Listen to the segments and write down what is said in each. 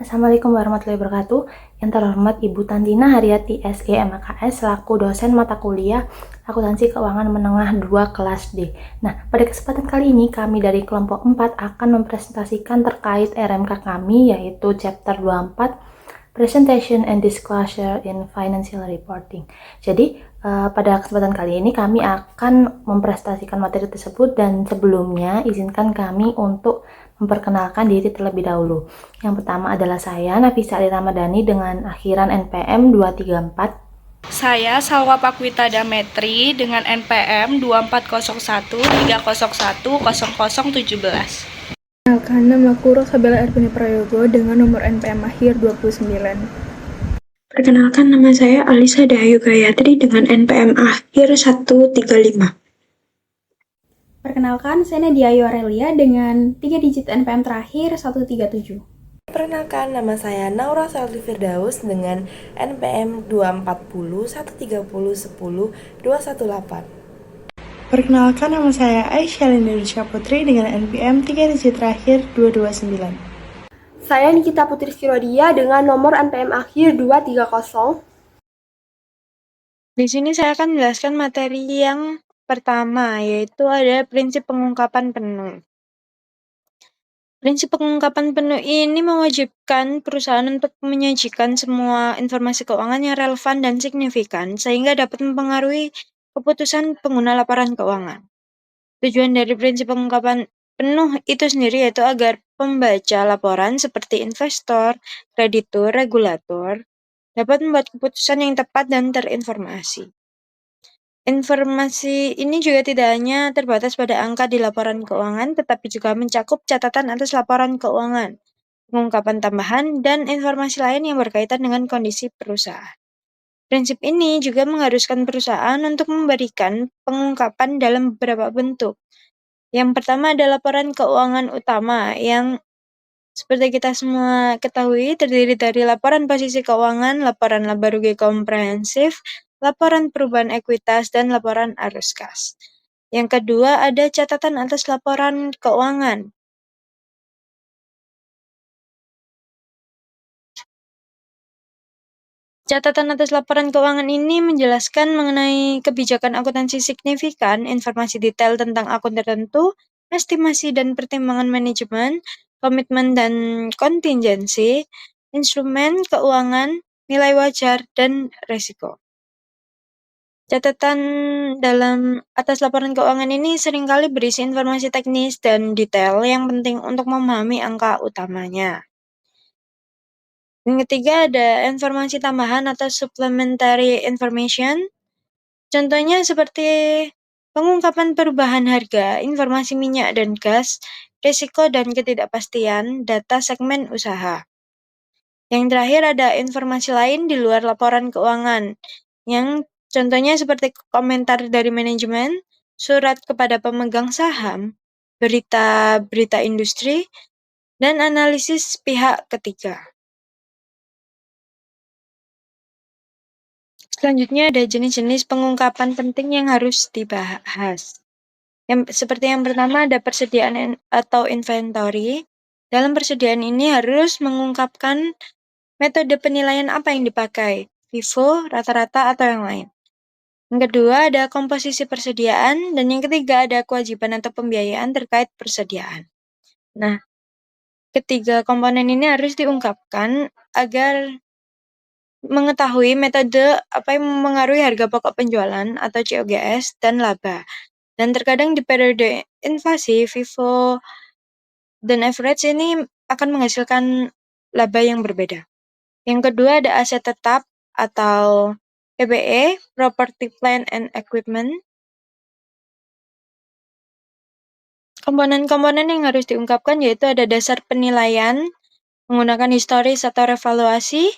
Assalamualaikum warahmatullahi wabarakatuh. Yang terhormat Ibu Tantina Haryati SE MKS selaku dosen mata kuliah Akuntansi Keuangan Menengah 2 kelas D. Nah, pada kesempatan kali ini kami dari kelompok 4 akan mempresentasikan terkait RMK kami yaitu chapter 24 Presentation and Disclosure in Financial Reporting. Jadi, pada kesempatan kali ini kami akan mempresentasikan materi tersebut dan sebelumnya izinkan kami untuk memperkenalkan diri terlebih dahulu. Yang pertama adalah saya, Nafisa Ali Ramadhani dengan akhiran NPM 234. Saya Salwa Pakwita Dametri dengan NPM 2401 301 0017. Perkenalkan, namaku Rosabella Ervini Prayogo dengan nomor NPM akhir 29. Perkenalkan, nama saya Alisa Dahayu Gayatri dengan NPM akhir 135. Perkenalkan, saya Nadia Aurelia dengan 3 digit NPM terakhir 137. Perkenalkan, nama saya Naura Saldi Firdaus dengan NPM 240 130 10 218. Perkenalkan, nama saya Aisyah Linda Putri dengan NPM 3 digit terakhir 229. Saya Nikita Putri Sirodia dengan nomor NPM akhir 230. Di sini saya akan menjelaskan materi yang pertama, yaitu ada prinsip pengungkapan penuh. Prinsip pengungkapan penuh ini mewajibkan perusahaan untuk menyajikan semua informasi keuangan yang relevan dan signifikan, sehingga dapat mempengaruhi keputusan pengguna laporan keuangan. Tujuan dari prinsip pengungkapan penuh itu sendiri yaitu agar pembaca laporan seperti investor, kreditur, regulator dapat membuat keputusan yang tepat dan terinformasi. Informasi ini juga tidak hanya terbatas pada angka di laporan keuangan, tetapi juga mencakup catatan atas laporan keuangan, pengungkapan tambahan, dan informasi lain yang berkaitan dengan kondisi perusahaan. Prinsip ini juga mengharuskan perusahaan untuk memberikan pengungkapan dalam beberapa bentuk. Yang pertama adalah laporan keuangan utama yang seperti kita semua ketahui terdiri dari laporan posisi keuangan, laporan laba rugi komprehensif, laporan perubahan ekuitas, dan laporan arus kas. Yang kedua ada catatan atas laporan keuangan. Catatan atas laporan keuangan ini menjelaskan mengenai kebijakan akuntansi signifikan, informasi detail tentang akun tertentu, estimasi dan pertimbangan manajemen, komitmen dan kontingensi, instrumen keuangan, nilai wajar, dan resiko. Catatan dalam atas laporan keuangan ini seringkali berisi informasi teknis dan detail yang penting untuk memahami angka utamanya. Yang ketiga ada informasi tambahan atau supplementary information. Contohnya seperti pengungkapan perubahan harga, informasi minyak dan gas, risiko dan ketidakpastian, data segmen usaha. Yang terakhir ada informasi lain di luar laporan keuangan, yang contohnya seperti komentar dari manajemen, surat kepada pemegang saham, berita industri, dan analisis pihak ketiga. Selanjutnya ada jenis-jenis pengungkapan penting yang harus dibahas. Seperti yang pertama ada persediaan atau inventory. Dalam persediaan ini harus mengungkapkan metode penilaian apa yang dipakai, FIFO, rata-rata, atau yang lain. Yang kedua ada komposisi persediaan, dan yang ketiga ada kewajiban atau pembiayaan terkait persediaan. Nah, ketiga komponen ini harus diungkapkan agar mengetahui metode apa yang mempengaruhi harga pokok penjualan atau COGS dan laba. Dan terkadang di periode inflasi, FIFO dan average ini akan menghasilkan laba yang berbeda. Yang kedua ada aset tetap atau PPE, Property Plant and Equipment. Komponen-komponen yang harus diungkapkan yaitu ada dasar penilaian menggunakan historis atau revaluasi.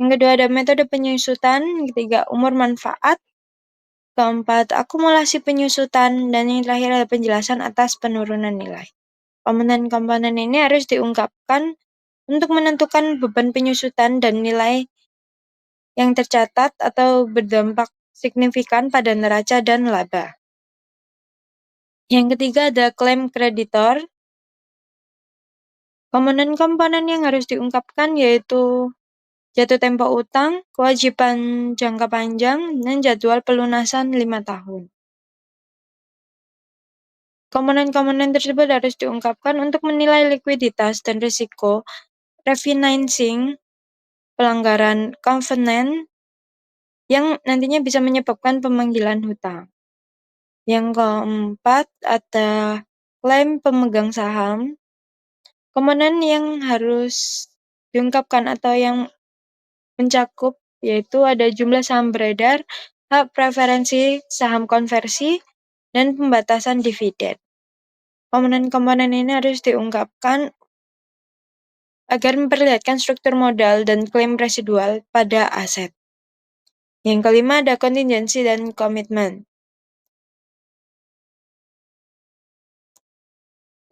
Yang kedua ada metode penyusutan, yang ketiga umur manfaat, keempat akumulasi penyusutan, dan yang terakhir ada penjelasan atas penurunan nilai. Komponen-komponen ini harus diungkapkan untuk menentukan beban penyusutan dan nilai yang tercatat atau berdampak signifikan pada neraca dan laba. Yang ketiga ada klaim kreditor. Komponen-komponen yang harus diungkapkan yaitu jatuh tempo utang, kewajiban jangka panjang, dan jadwal pelunasan 5 tahun. Komponen-komponen tersebut harus diungkapkan untuk menilai likuiditas dan risiko refinancing, pelanggaran covenant yang nantinya bisa menyebabkan pemanggilan hutang. Yang keempat, ada klaim pemegang saham. Komponen yang harus diungkapkan atau yang mencakup yaitu ada jumlah saham beredar, hak preferensi saham konversi, dan pembatasan dividen. Komponen-komponen ini harus diungkapkan agar memperlihatkan struktur modal dan klaim residual pada aset. Yang kelima ada kontingensi dan komitmen.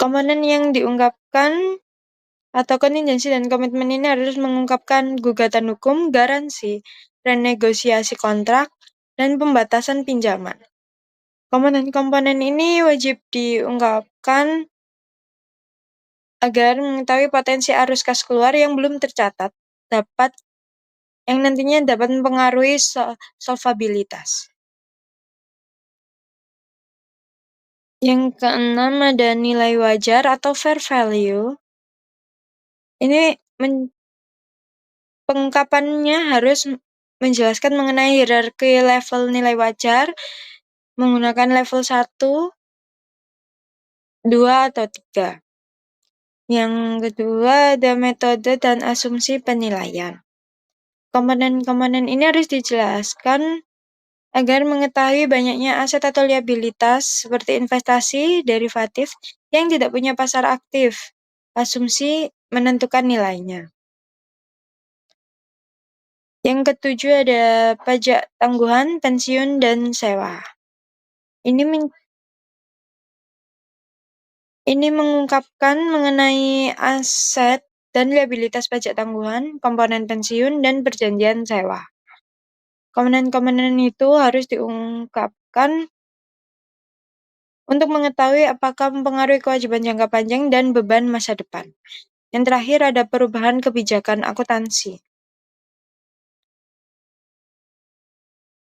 Komponen yang diungkapkan atau kontingensi dan komitmen ini harus mengungkapkan gugatan hukum, garansi, renegosiasi kontrak, dan pembatasan pinjaman. Komponen-komponen ini wajib diungkapkan agar mengetahui potensi arus kas keluar yang belum tercatat yang nantinya dapat mempengaruhi solvabilitas. Yang keenam ada nilai wajar atau fair value. Ini pengungkapannya harus menjelaskan mengenai hierarki level nilai wajar menggunakan level 1, 2, atau 3. Yang kedua ada metode dan asumsi penilaian. Komponen-komponen ini harus dijelaskan agar mengetahui banyaknya aset atau liabilitas seperti investasi, derivatif yang tidak punya pasar aktif. Asumsi menentukan nilainya. Yang ketujuh ada pajak tangguhan, pensiun, dan sewa. Ini mengungkapkan mengenai aset dan liabilitas pajak tangguhan, komponen pensiun, dan perjanjian sewa. Komponen-komponen itu harus diungkapkan untuk mengetahui apakah mempengaruhi kewajiban jangka panjang dan beban masa depan. Yang terakhir ada perubahan kebijakan akuntansi.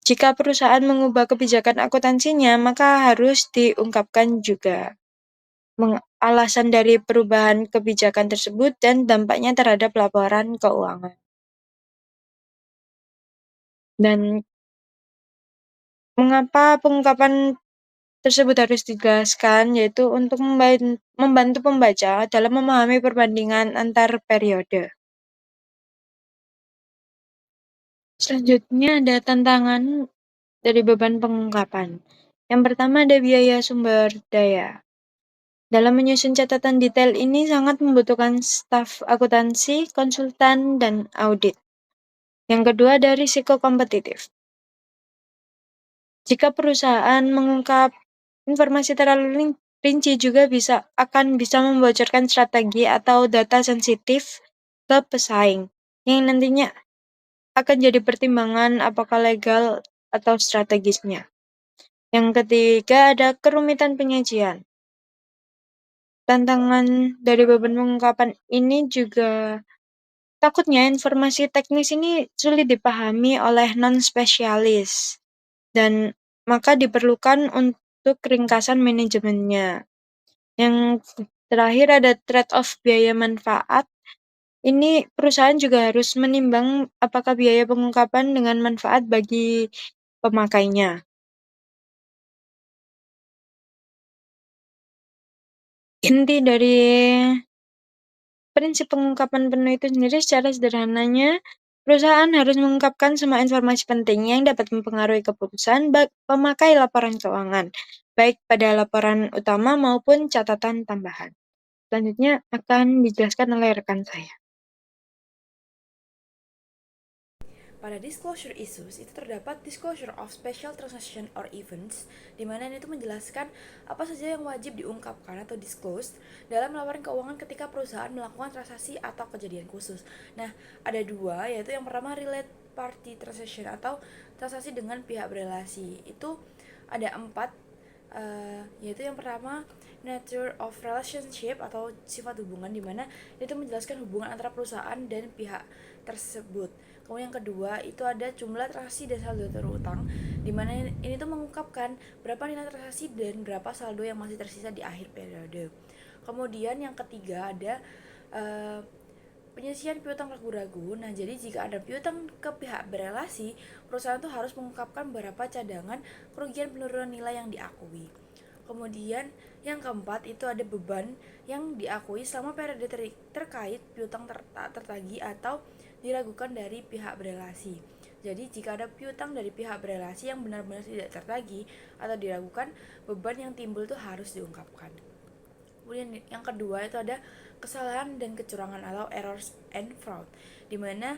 Jika perusahaan mengubah kebijakan akuntansinya, maka harus diungkapkan juga alasan dari perubahan kebijakan tersebut dan dampaknya terhadap laporan keuangan. Dan mengapa pengungkapan tersebut harus dijelaskan, yaitu untuk membantu pembaca dalam memahami perbandingan antar periode. Selanjutnya ada tantangan dari beban pengungkapan. Yang pertama ada biaya sumber daya. Dalam menyusun catatan detail ini sangat membutuhkan staf akuntansi, konsultan, dan audit. Yang kedua ada risiko kompetitif. Jika perusahaan mengungkap informasi terlalu rinci juga akan bisa membocorkan strategi atau data sensitif ke pesaing, yang nantinya akan jadi pertimbangan apakah legal atau strategisnya. Yang ketiga ada kerumitan penyajian. Tantangan dari beban pengungkapan ini juga takutnya informasi teknis ini sulit dipahami oleh non-spesialis, dan maka diperlukan untuk ringkasan manajemennya. Yang terakhir ada trade-off biaya manfaat. Ini perusahaan juga harus menimbang apakah biaya pengungkapan dengan manfaat bagi pemakainya. Inti dari prinsip pengungkapan penuh itu sendiri secara sederhananya, perusahaan harus mengungkapkan semua informasi penting yang dapat mempengaruhi keputusan pemakai laporan keuangan, baik pada laporan utama maupun catatan tambahan. Selanjutnya akan dijelaskan oleh rekan saya. Pada disclosure issues itu terdapat disclosure of special transaction or events, di mana itu menjelaskan apa saja yang wajib diungkapkan atau disclosed dalam laporan keuangan ketika perusahaan melakukan transaksi atau kejadian khusus. Nah, ada dua, yaitu yang pertama related party transaction atau transaksi dengan pihak berelasi. Itu ada 4 yaitu yang pertama nature of relationship atau sifat hubungan, dimana itu menjelaskan hubungan antara perusahaan dan pihak tersebut. Kemudian yang kedua itu ada jumlah transaksi dan saldo terutang, dimana ini tuh mengungkapkan berapa nilai transaksi dan berapa saldo yang masih tersisa di akhir periode. Kemudian yang ketiga ada penyisian piutang ragu-ragu. Nah, jadi jika ada piutang ke pihak berelasi, perusahaan itu harus mengungkapkan berapa cadangan kerugian penurunan nilai yang diakui. Kemudian yang keempat itu ada beban yang diakui selama periode terkait piutang tertagih atau diragukan dari pihak berelasi. Jadi jika ada piutang dari pihak berelasi yang benar-benar tidak tertagih atau diragukan, beban yang timbul itu harus diungkapkan. Kemudian yang kedua itu ada kesalahan dan kecurangan atau errors and fraud, dimana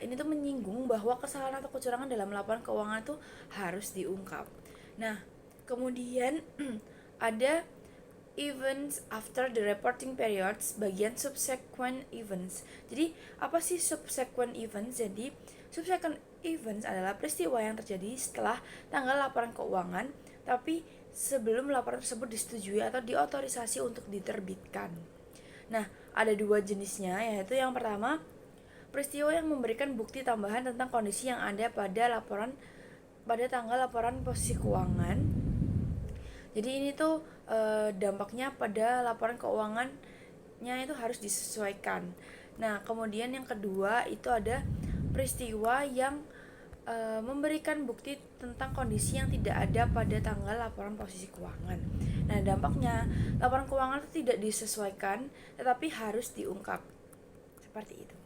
ini tuh menyinggung bahwa kesalahan atau kecurangan dalam laporan keuangan itu harus diungkap. Nah, kemudian ada events after the reporting periods, bagian subsequent events. Jadi apa sih subsequent events? Jadi subsequent events adalah peristiwa yang terjadi setelah tanggal laporan keuangan tapi sebelum laporan tersebut disetujui atau diotorisasi untuk diterbitkan. Nah, ada dua jenisnya, yaitu yang pertama peristiwa yang memberikan bukti tambahan tentang kondisi yang ada pada tanggal laporan posisi keuangan. Jadi ini tuh dampaknya pada laporan keuangannya itu harus disesuaikan. Nah, kemudian yang kedua itu ada peristiwa yang memberikan bukti tentang kondisi yang tidak ada pada tanggal laporan posisi keuangan. Nah, dampaknya laporan keuangan itu tidak disesuaikan tetapi harus diungkap. Seperti itu.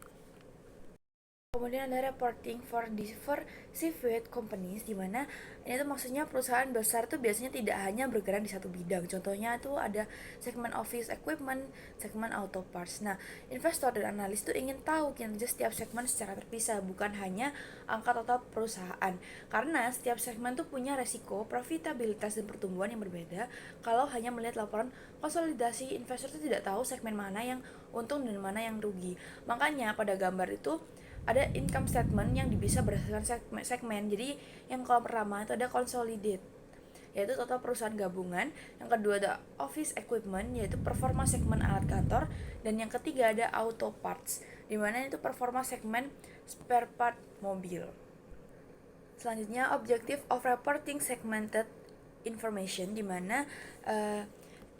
Kemudian ada reporting for diversified companies, di mana ini tuh maksudnya perusahaan besar tuh biasanya tidak hanya bergerak di satu bidang. Contohnya tuh ada segmen office equipment, segmen auto parts. Nah, investor dan analis tuh ingin tahu kinerja setiap segmen secara terpisah, bukan hanya angka total perusahaan. Karena setiap segmen tuh punya resiko, profitabilitas dan pertumbuhan yang berbeda. Kalau hanya melihat laporan konsolidasi, investor tuh tidak tahu segmen mana yang untung dan mana yang rugi. Makanya pada gambar itu ada income statement yang bisa berdasarkan segmen. Jadi yang kolom pertama itu ada consolidate, yaitu total perusahaan gabungan. Yang kedua ada office equipment, yaitu performa segmen alat kantor. Dan yang ketiga ada auto parts, dimana itu performa segmen spare part mobil. Selanjutnya objective of reporting segmented information, dimana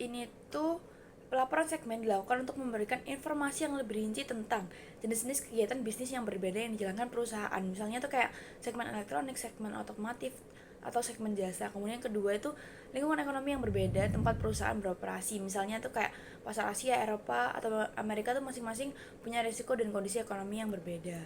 ini tuh pelaporan segmen dilakukan untuk memberikan informasi yang lebih rinci tentang jenis-jenis kegiatan bisnis yang berbeda yang dijalankan perusahaan. Misalnya tuh kayak segmen elektronik, segmen otomotif, atau segmen jasa. Kemudian yang kedua itu lingkungan ekonomi yang berbeda tempat perusahaan beroperasi. Misalnya tuh kayak pasar Asia, Eropa, atau Amerika tuh masing-masing punya risiko dan kondisi ekonomi yang berbeda.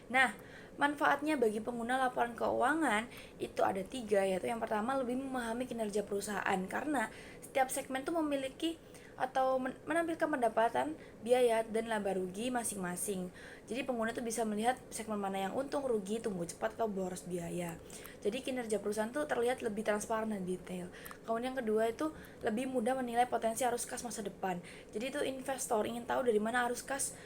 Nah, manfaatnya bagi pengguna laporan keuangan itu ada 3, yaitu yang pertama lebih memahami kinerja perusahaan karena setiap segmen tuh memiliki atau menampilkan pendapatan, biaya, dan laba rugi masing-masing. Jadi pengguna tuh bisa melihat segmen mana yang untung, rugi, tumbuh cepat, atau boros biaya. Jadi kinerja perusahaan tuh terlihat lebih transparan dan detail. Kemudian yang kedua itu lebih mudah menilai potensi arus kas masa depan. Jadi itu investor ingin tahu dari mana arus kas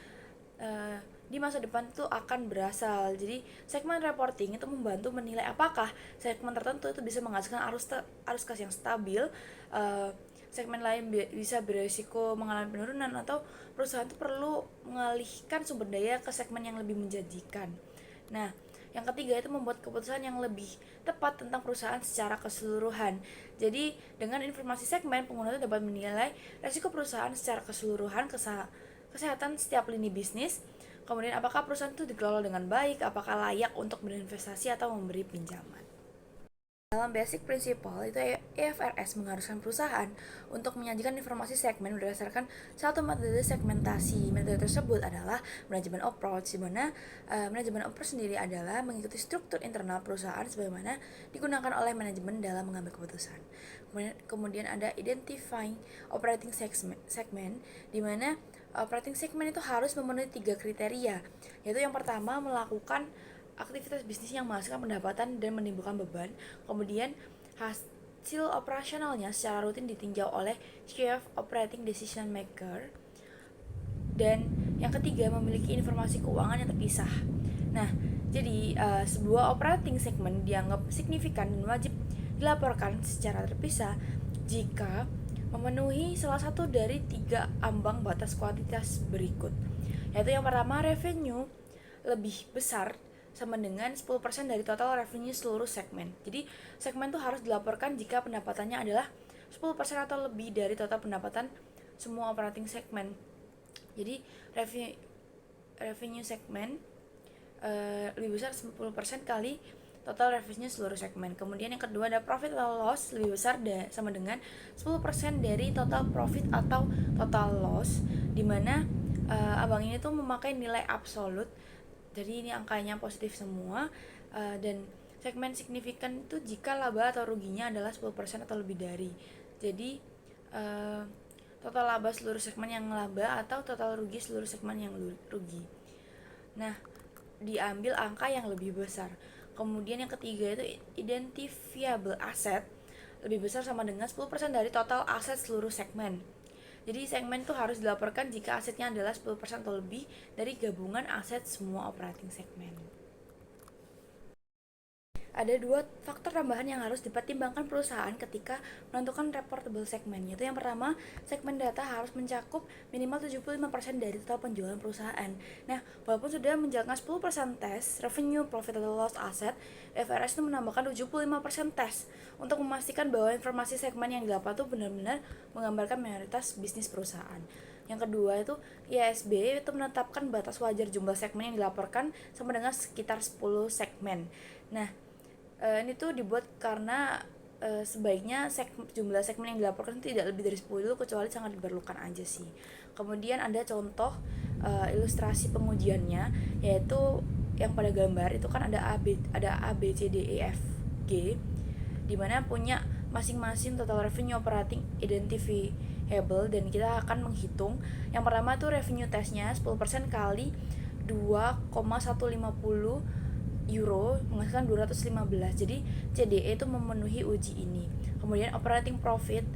di masa depan itu akan berasal. Jadi segmen reporting itu membantu menilai apakah segmen tertentu itu bisa menghasilkan arus kas yang stabil, segmen lain bisa beresiko mengalami penurunan, atau perusahaan itu perlu mengalihkan sumber daya ke segmen yang lebih menjanjikan. Nah, yang ketiga itu membuat keputusan yang lebih tepat tentang perusahaan secara keseluruhan. Jadi dengan informasi segmen, pengguna itu dapat menilai resiko perusahaan secara keseluruhan, kesehatan setiap lini bisnis, kemudian apakah perusahaan itu dikelola dengan baik, apakah layak untuk berinvestasi atau memberi pinjaman. Dalam basic principle itu IFRS mengharuskan perusahaan untuk menyajikan informasi segmen berdasarkan satu metode segmentasi. Metode tersebut adalah manajemen approach, di mana manajemen approach sendiri adalah mengikuti struktur internal perusahaan sebagaimana digunakan oleh manajemen dalam mengambil keputusan. Kemudian ada identifying operating segment, di mana operating segment itu harus memenuhi 3 kriteria, yaitu yang pertama melakukan aktivitas bisnis yang menghasilkan pendapatan dan menimbulkan beban. Kemudian hasil operasionalnya secara rutin ditinjau oleh Chief Operating Decision Maker. Dan yang ketiga memiliki informasi keuangan yang terpisah. Nah, jadi sebuah operating segment dianggap signifikan dan wajib dilaporkan secara terpisah jika memenuhi salah satu dari 3 ambang batas kuantitas berikut, yaitu yang pertama, revenue lebih besar sama dengan 10% dari total revenue seluruh segmen. Jadi segmen itu harus dilaporkan jika pendapatannya adalah 10% atau lebih dari total pendapatan semua operating segmen. Jadi revenue segmen lebih besar 10% kali total revenue seluruh segmen. Kemudian yang kedua ada profit atau loss lebih besar sama dengan 10% dari total profit atau total loss, dimana abang ini tuh memakai nilai absolut, jadi ini angkanya positif semua, dan segmen signifikan itu jika laba atau ruginya adalah 10% atau lebih dari. Jadi total laba seluruh segmen yang laba atau total rugi seluruh segmen yang rugi. Nah, diambil angka yang lebih besar. Kemudian yang ketiga itu identifiable asset lebih besar sama dengan 10% dari total aset seluruh segmen. Jadi segmen itu harus dilaporkan jika asetnya adalah 10% atau lebih dari gabungan aset semua operating segmen. Ada 2 faktor tambahan yang harus dipertimbangkan perusahaan ketika menentukan reportable segmen, yaitu yang pertama, segmen data harus mencakup minimal 75% dari total penjualan perusahaan. Nah, walaupun sudah menjalankan 10% tes, revenue, profit atau loss asset, IFRS itu menambahkan 75% tes untuk memastikan bahwa informasi segmen yang didapat itu benar-benar menggambarkan mayoritas bisnis perusahaan. Yang kedua itu IASB itu menetapkan batas wajar jumlah segmen yang dilaporkan sama dengan sekitar 10 segmen. Nah, ini tuh dibuat karena sebaiknya jumlah segmen yang dilaporkan tidak lebih dari 10 kecuali sangat diperlukan aja sih. Kemudian ada contoh ilustrasi pengujiannya, yaitu yang pada gambar itu kan ada A, B, C, D, E, F, G, dimana punya masing-masing total revenue operating identifiable, dan kita akan menghitung. Yang pertama tuh revenue testnya 10% kali 2,150 euro menghasilkan 215. Jadi CDE itu memenuhi uji ini. Kemudian operating profit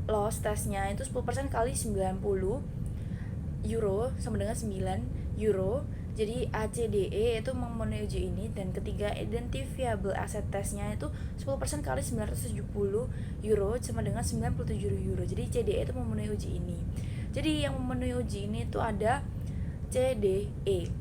loss testnya itu 10% kali 90 euro sama dengan 9 euro. Jadi ACDE itu memenuhi uji ini. Dan ketiga, identifiable asset testnya itu 10% kali 970 euro sama dengan 97 euro. Jadi CDE itu memenuhi uji ini. Jadi yang memenuhi uji ini itu ada CDE.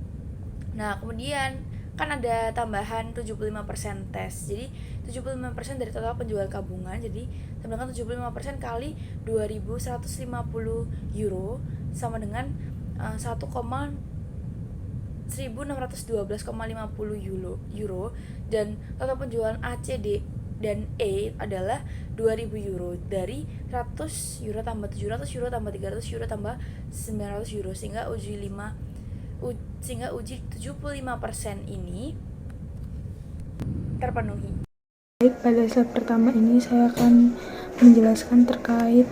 Nah, kemudian kan ada tambahan 75% tes. Jadi 75% dari total penjualan gabungan. Jadi tambahkan 75% kali 2.150 euro sama dengan 1,1612,50 euro, dan total penjualan A, C, D dan E adalah 2.000 euro. Dari 100 euro tambah 700 euro tambah 300 euro tambah 900 euro, sehingga uji 75% ini terpenuhi. Baik, pada slide pertama ini saya akan menjelaskan terkait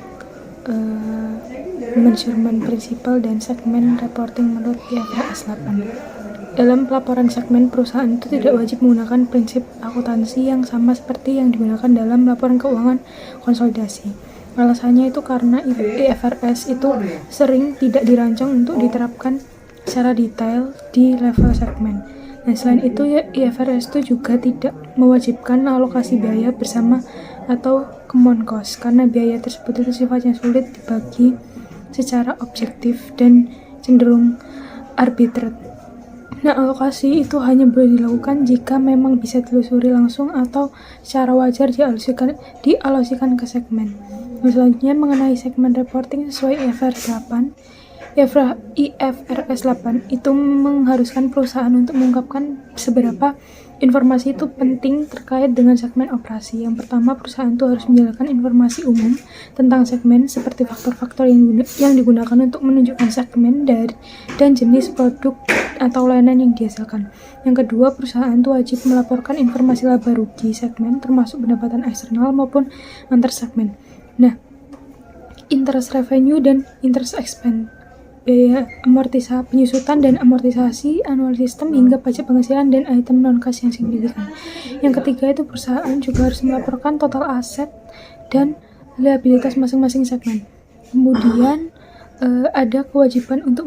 measurement principle dan segmen reporting menurut IFRS 8. Dalam pelaporan segmen, perusahaan itu tidak wajib menggunakan prinsip akuntansi yang sama seperti yang digunakan dalam laporan keuangan konsolidasi. Alasannya itu karena IFRS itu sering tidak dirancang untuk diterapkan secara detail di level segmen. Nah, selain itu IFRS itu juga tidak mewajibkan alokasi biaya bersama atau common cost, karena biaya tersebut itu sifatnya sulit dibagi secara objektif dan cenderung arbitrary. Nah, alokasi itu hanya boleh dilakukan jika memang bisa ditelusuri langsung atau secara wajar dialokasikan ke segmen. Selanjutnya mengenai segmen reporting sesuai IFRS 8. IFRS 8 itu mengharuskan perusahaan untuk mengungkapkan seberapa informasi itu penting terkait dengan segmen operasi. Yang pertama, perusahaan itu harus menjelaskan informasi umum tentang segmen seperti faktor-faktor yang digunakan untuk menunjukkan segmen dan jenis produk atau layanan yang dihasilkan. Yang kedua, perusahaan itu wajib melaporkan informasi laba rugi segmen termasuk pendapatan eksternal maupun antar segmen. Nah, interest revenue dan interest expense, biaya amortisasi, penyusutan dan amortisasi, annual system hingga pajak penghasilan dan item non-cash yang signifikan. Yang ketiga itu perusahaan juga harus melaporkan total aset dan liabilitas masing-masing segmen. Kemudian ada kewajiban untuk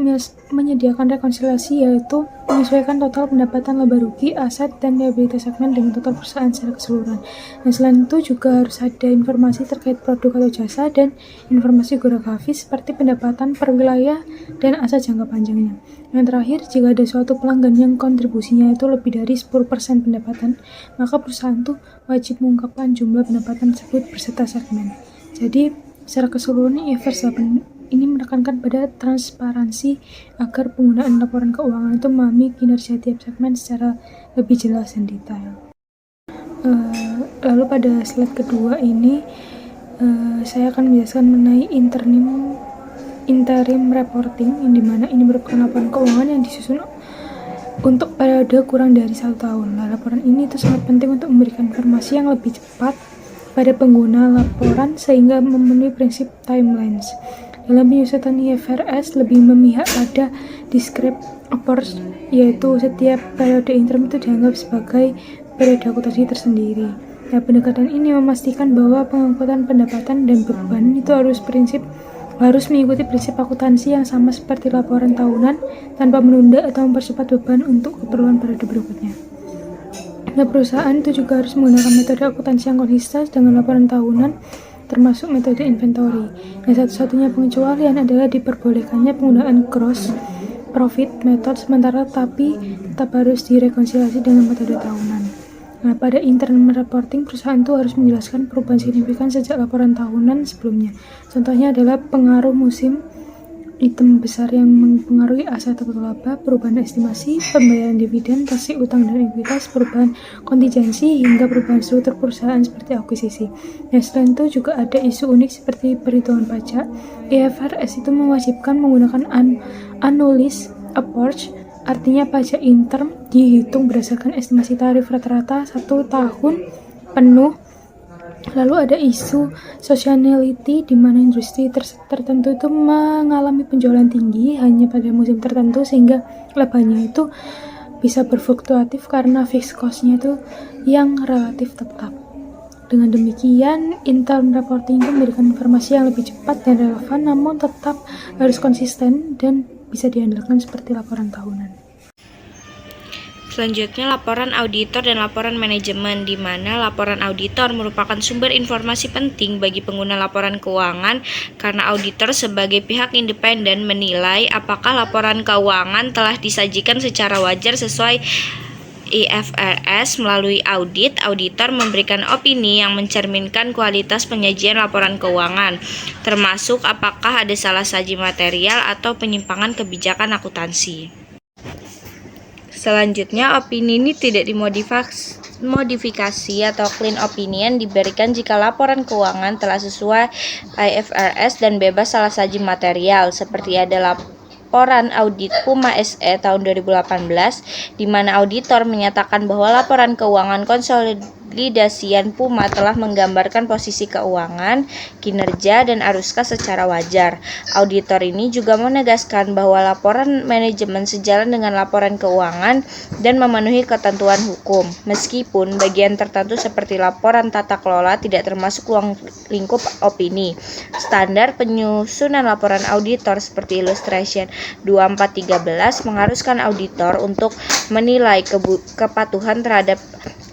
menyediakan rekonsiliasi, yaitu menyesuaikan total pendapatan laba rugi, aset, dan liabilitas segmen dengan total perusahaan secara keseluruhan. Nah, selain itu juga harus ada informasi terkait produk atau jasa dan informasi geografis seperti pendapatan per wilayah dan aset jangka panjangnya. Yang terakhir, jika ada suatu pelanggan yang kontribusinya itu lebih dari 10% pendapatan, maka perusahaan itu wajib mengungkapkan jumlah pendapatan tersebut berserta segmen. Jadi, secara keseluruhan IFRS 8 ini menekankan pada transparansi agar penggunaan laporan keuangan itu memahami kinerja tiap segmen secara lebih jelas dan detail. Lalu pada slide kedua ini saya akan menjelaskan mengenai interim reporting, yang dimana ini merupakan laporan keuangan yang disusun untuk periode kurang dari 1 tahun. Nah, laporan ini itu sangat penting untuk memberikan informasi yang lebih cepat pada pengguna laporan sehingga memenuhi prinsip timelines. Dalam penyusunan IFRS lebih memihak pada descriptive approach, yaitu setiap periode interim itu dianggap sebagai periode akuntansi tersendiri. Nah, pendekatan ini memastikan bahwa pengangkutan pendapatan dan beban itu harus mengikuti prinsip akuntansi yang sama seperti laporan tahunan tanpa menunda atau mempercepat beban untuk keperluan periode berikutnya. Nah, perusahaan itu juga harus menggunakan metode akuntansi yang konsisten dengan laporan tahunan, termasuk metode inventory. Nah, satu-satunya pengecualian adalah diperbolehkannya penggunaan gross profit method sementara, tapi tetap harus direkonsiliasi dengan metode tahunan. Nah, pada interim reporting, perusahaan itu harus menjelaskan perubahan signifikan sejak laporan tahunan sebelumnya. Contohnya adalah pengaruh musim, item besar yang mempengaruhi aset atau laba, perubahan estimasi, pembayaran dividen, rasio utang dan ekuitas, perubahan kontingensi, hingga perubahan struktur perusahaan seperti akuisisi. Nah, selain itu juga ada isu unik seperti perhitungan pajak. IFRS itu mewajibkan menggunakan annualized approach, artinya pajak interim dihitung berdasarkan estimasi tarif rata-rata 1 tahun penuh. Lalu ada isu seasonality, di mana industri tertentu itu mengalami penjualan tinggi hanya pada musim tertentu sehingga labanya itu bisa berfluktuatif karena fixed cost-nya itu yang relatif tetap. Dengan demikian, interim reporting itu memberikan informasi yang lebih cepat dan relevan, namun tetap harus konsisten dan bisa diandalkan seperti laporan tahunan. Selanjutnya, laporan auditor dan laporan manajemen, di mana laporan auditor merupakan sumber informasi penting bagi pengguna laporan keuangan karena auditor sebagai pihak independen menilai apakah laporan keuangan telah disajikan secara wajar sesuai IFRS. Melalui audit, auditor memberikan opini yang mencerminkan kualitas penyajian laporan keuangan, termasuk apakah ada salah saji material atau penyimpangan kebijakan akuntansi. Selanjutnya, opini ini tidak dimodifikasi atau clean opinion diberikan jika laporan keuangan telah sesuai IFRS dan bebas salah saji material, seperti ada laporan audit Puma SE tahun 2018, di mana auditor menyatakan bahwa laporan keuangan konsolidasian Puma telah menggambarkan posisi keuangan, kinerja, dan arus kas secara wajar. Auditor ini juga menegaskan bahwa laporan manajemen sejalan dengan laporan keuangan dan memenuhi ketentuan hukum, meskipun bagian tertentu seperti laporan tata kelola tidak termasuk ruang lingkup opini. Standar penyusunan laporan auditor seperti illustration 2413 mengharuskan auditor untuk menilai kepatuhan terhadap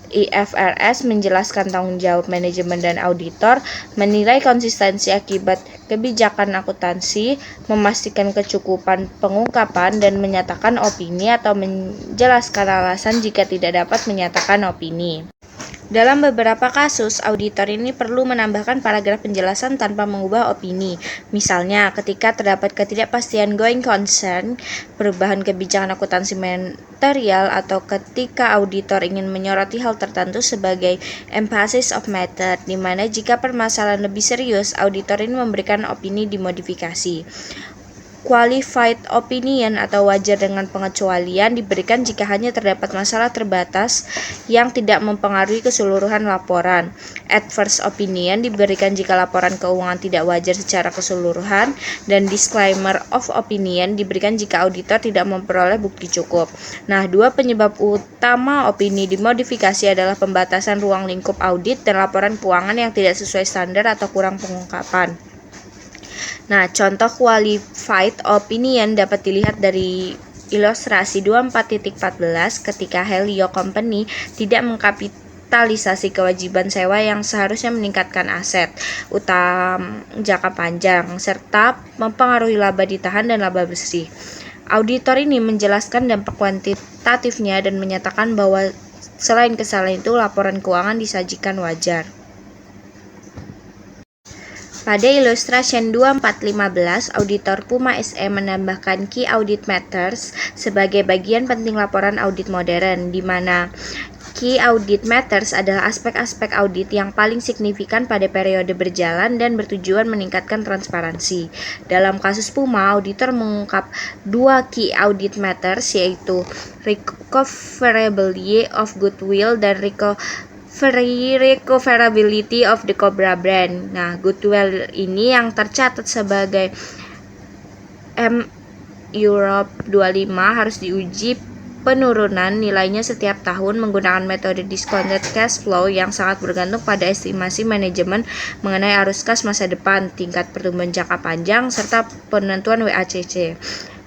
IFRS, menjelaskan tanggung jawab manajemen dan auditor, menilai konsistensi akibat kebijakan akuntansi, memastikan kecukupan pengungkapan, dan menyatakan opini atau menjelaskan alasan jika tidak dapat menyatakan opini. Dalam beberapa kasus, auditor ini perlu menambahkan paragraf penjelasan tanpa mengubah opini. Misalnya, ketika terdapat ketidakpastian going concern, perubahan kebijakan akuntansi material, atau ketika auditor ingin menyoroti hal tertentu sebagai emphasis of matter, di mana jika permasalahan lebih serius, auditor ini memberikan opini dimodifikasi. Qualified opinion atau wajar dengan pengecualian diberikan jika hanya terdapat masalah terbatas yang tidak mempengaruhi keseluruhan laporan. Adverse opinion diberikan jika laporan keuangan tidak wajar secara keseluruhan, dan disclaimer of opinion diberikan jika auditor tidak memperoleh bukti cukup. Nah, dua penyebab utama opini dimodifikasi adalah pembatasan ruang lingkup audit dan laporan keuangan yang tidak sesuai standar atau kurang pengungkapan. Nah, contoh qualified opinion dapat dilihat dari ilustrasi 24.14 ketika Helio Company tidak mengkapitalisasi kewajiban sewa yang seharusnya meningkatkan aset utang jangka panjang serta mempengaruhi laba ditahan dan laba bersih. Auditor ini menjelaskan dampak kuantitatifnya dan menyatakan bahwa selain kesalahan itu, laporan keuangan disajikan wajar. Pada illustration 2415, auditor Puma SE menambahkan Key Audit Matters sebagai bagian penting laporan audit modern, di mana Key Audit Matters adalah aspek-aspek audit yang paling signifikan pada periode berjalan dan bertujuan meningkatkan transparansi. Dalam kasus Puma, auditor mengungkap 2 Key Audit Matters, yaitu recoverability of goodwill dan recoverability of the Cobra brand. Nah, goodwill ini yang tercatat sebagai M Europe 25 harus diuji penurunan nilainya setiap tahun menggunakan metode discounted cash flow yang sangat bergantung pada estimasi manajemen mengenai arus kas masa depan, tingkat pertumbuhan jangka panjang, serta penentuan WACC.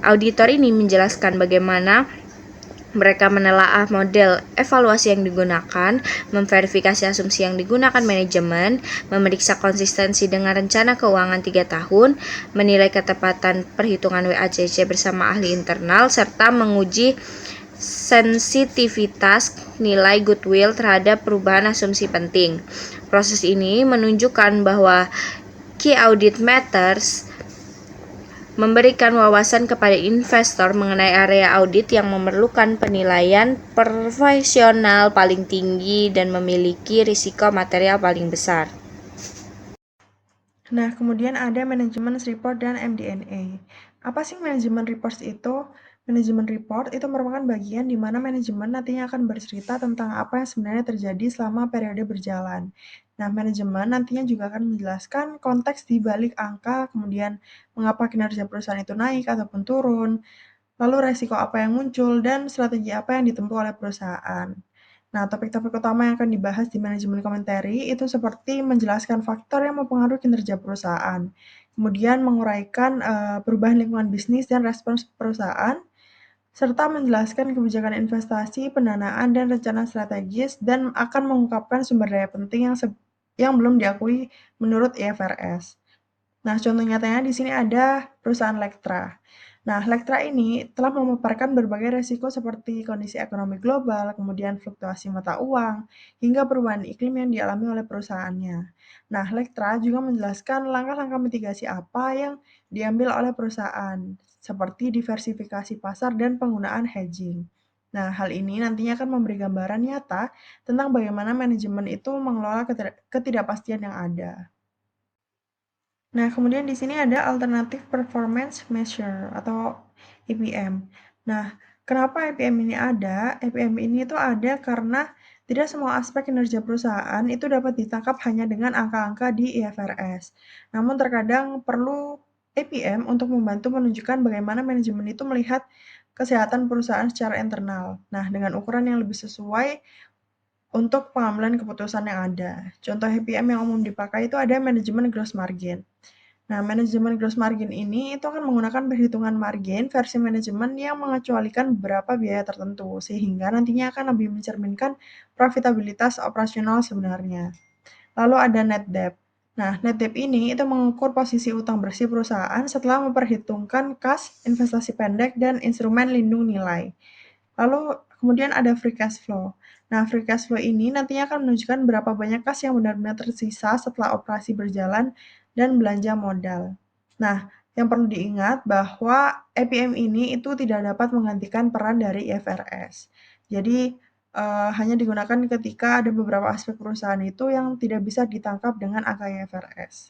Auditor ini menjelaskan bagaimana mereka menelaah model evaluasi yang digunakan, memverifikasi asumsi yang digunakan manajemen, memeriksa konsistensi dengan rencana keuangan 3 tahun, menilai ketepatan perhitungan WACC bersama ahli internal, serta menguji sensitivitas nilai goodwill terhadap perubahan asumsi penting. Proses ini menunjukkan bahwa Key Audit Matters memberikan wawasan kepada investor mengenai area audit yang memerlukan penilaian profesional paling tinggi dan memiliki risiko material paling besar. Nah, kemudian ada Management Report dan MD&A. Apa sih Management Reports itu? Management Report itu merupakan bagian di mana manajemen nantinya akan bercerita tentang apa yang sebenarnya terjadi selama periode berjalan. Nah, manajemen nantinya juga akan menjelaskan konteks di balik angka, kemudian mengapa kinerja perusahaan itu naik ataupun turun, lalu resiko apa yang muncul, dan strategi apa yang ditempuh oleh perusahaan. Nah, topik-topik utama yang akan dibahas di manajemen commentary itu seperti menjelaskan faktor yang mempengaruhi kinerja perusahaan, kemudian menguraikan perubahan lingkungan bisnis dan respons perusahaan, serta menjelaskan kebijakan investasi, pendanaan, dan rencana strategis, dan akan mengungkapkan sumber daya penting yang belum diakui menurut IFRS. Nah, contoh nyatanya di sini ada perusahaan Lectra. Nah, Lectra ini telah memaparkan berbagai resiko seperti kondisi ekonomi global, kemudian fluktuasi mata uang, hingga perubahan iklim yang dialami oleh perusahaannya. Nah, Lectra juga menjelaskan langkah-langkah mitigasi apa yang diambil oleh perusahaan, seperti diversifikasi pasar dan penggunaan hedging. Nah, hal ini nantinya akan memberi gambaran nyata tentang bagaimana manajemen itu mengelola ketidakpastian yang ada. Nah, kemudian di sini ada Alternative Performance Measure atau EPM. Nah, kenapa EPM ini ada? EPM ini itu ada karena tidak semua aspek kinerja perusahaan itu dapat ditangkap hanya dengan angka-angka di IFRS. Namun terkadang perlu EPM untuk membantu menunjukkan bagaimana manajemen itu melihat kesehatan perusahaan secara internal. Nah, dengan ukuran yang lebih sesuai untuk pengambilan keputusan yang ada. Contoh EPM yang umum dipakai itu ada manajemen gross margin. Nah, manajemen gross margin ini itu akan menggunakan perhitungan margin versi manajemen yang mengecualikan beberapa biaya tertentu, sehingga nantinya akan lebih mencerminkan profitabilitas operasional sebenarnya. Lalu ada net debt. Nah, net debt ini itu mengukur posisi utang bersih perusahaan setelah memperhitungkan kas, investasi pendek, dan instrumen lindung nilai. Lalu kemudian ada free cash flow. Nah, free cash flow ini nantinya akan menunjukkan berapa banyak kas yang benar-benar tersisa setelah operasi berjalan dan belanja modal. Nah, yang perlu diingat bahwa EPM ini itu tidak dapat menggantikan peran dari IFRS. Jadi, hanya digunakan ketika ada beberapa aspek perusahaan itu yang tidak bisa ditangkap dengan angka IFRS.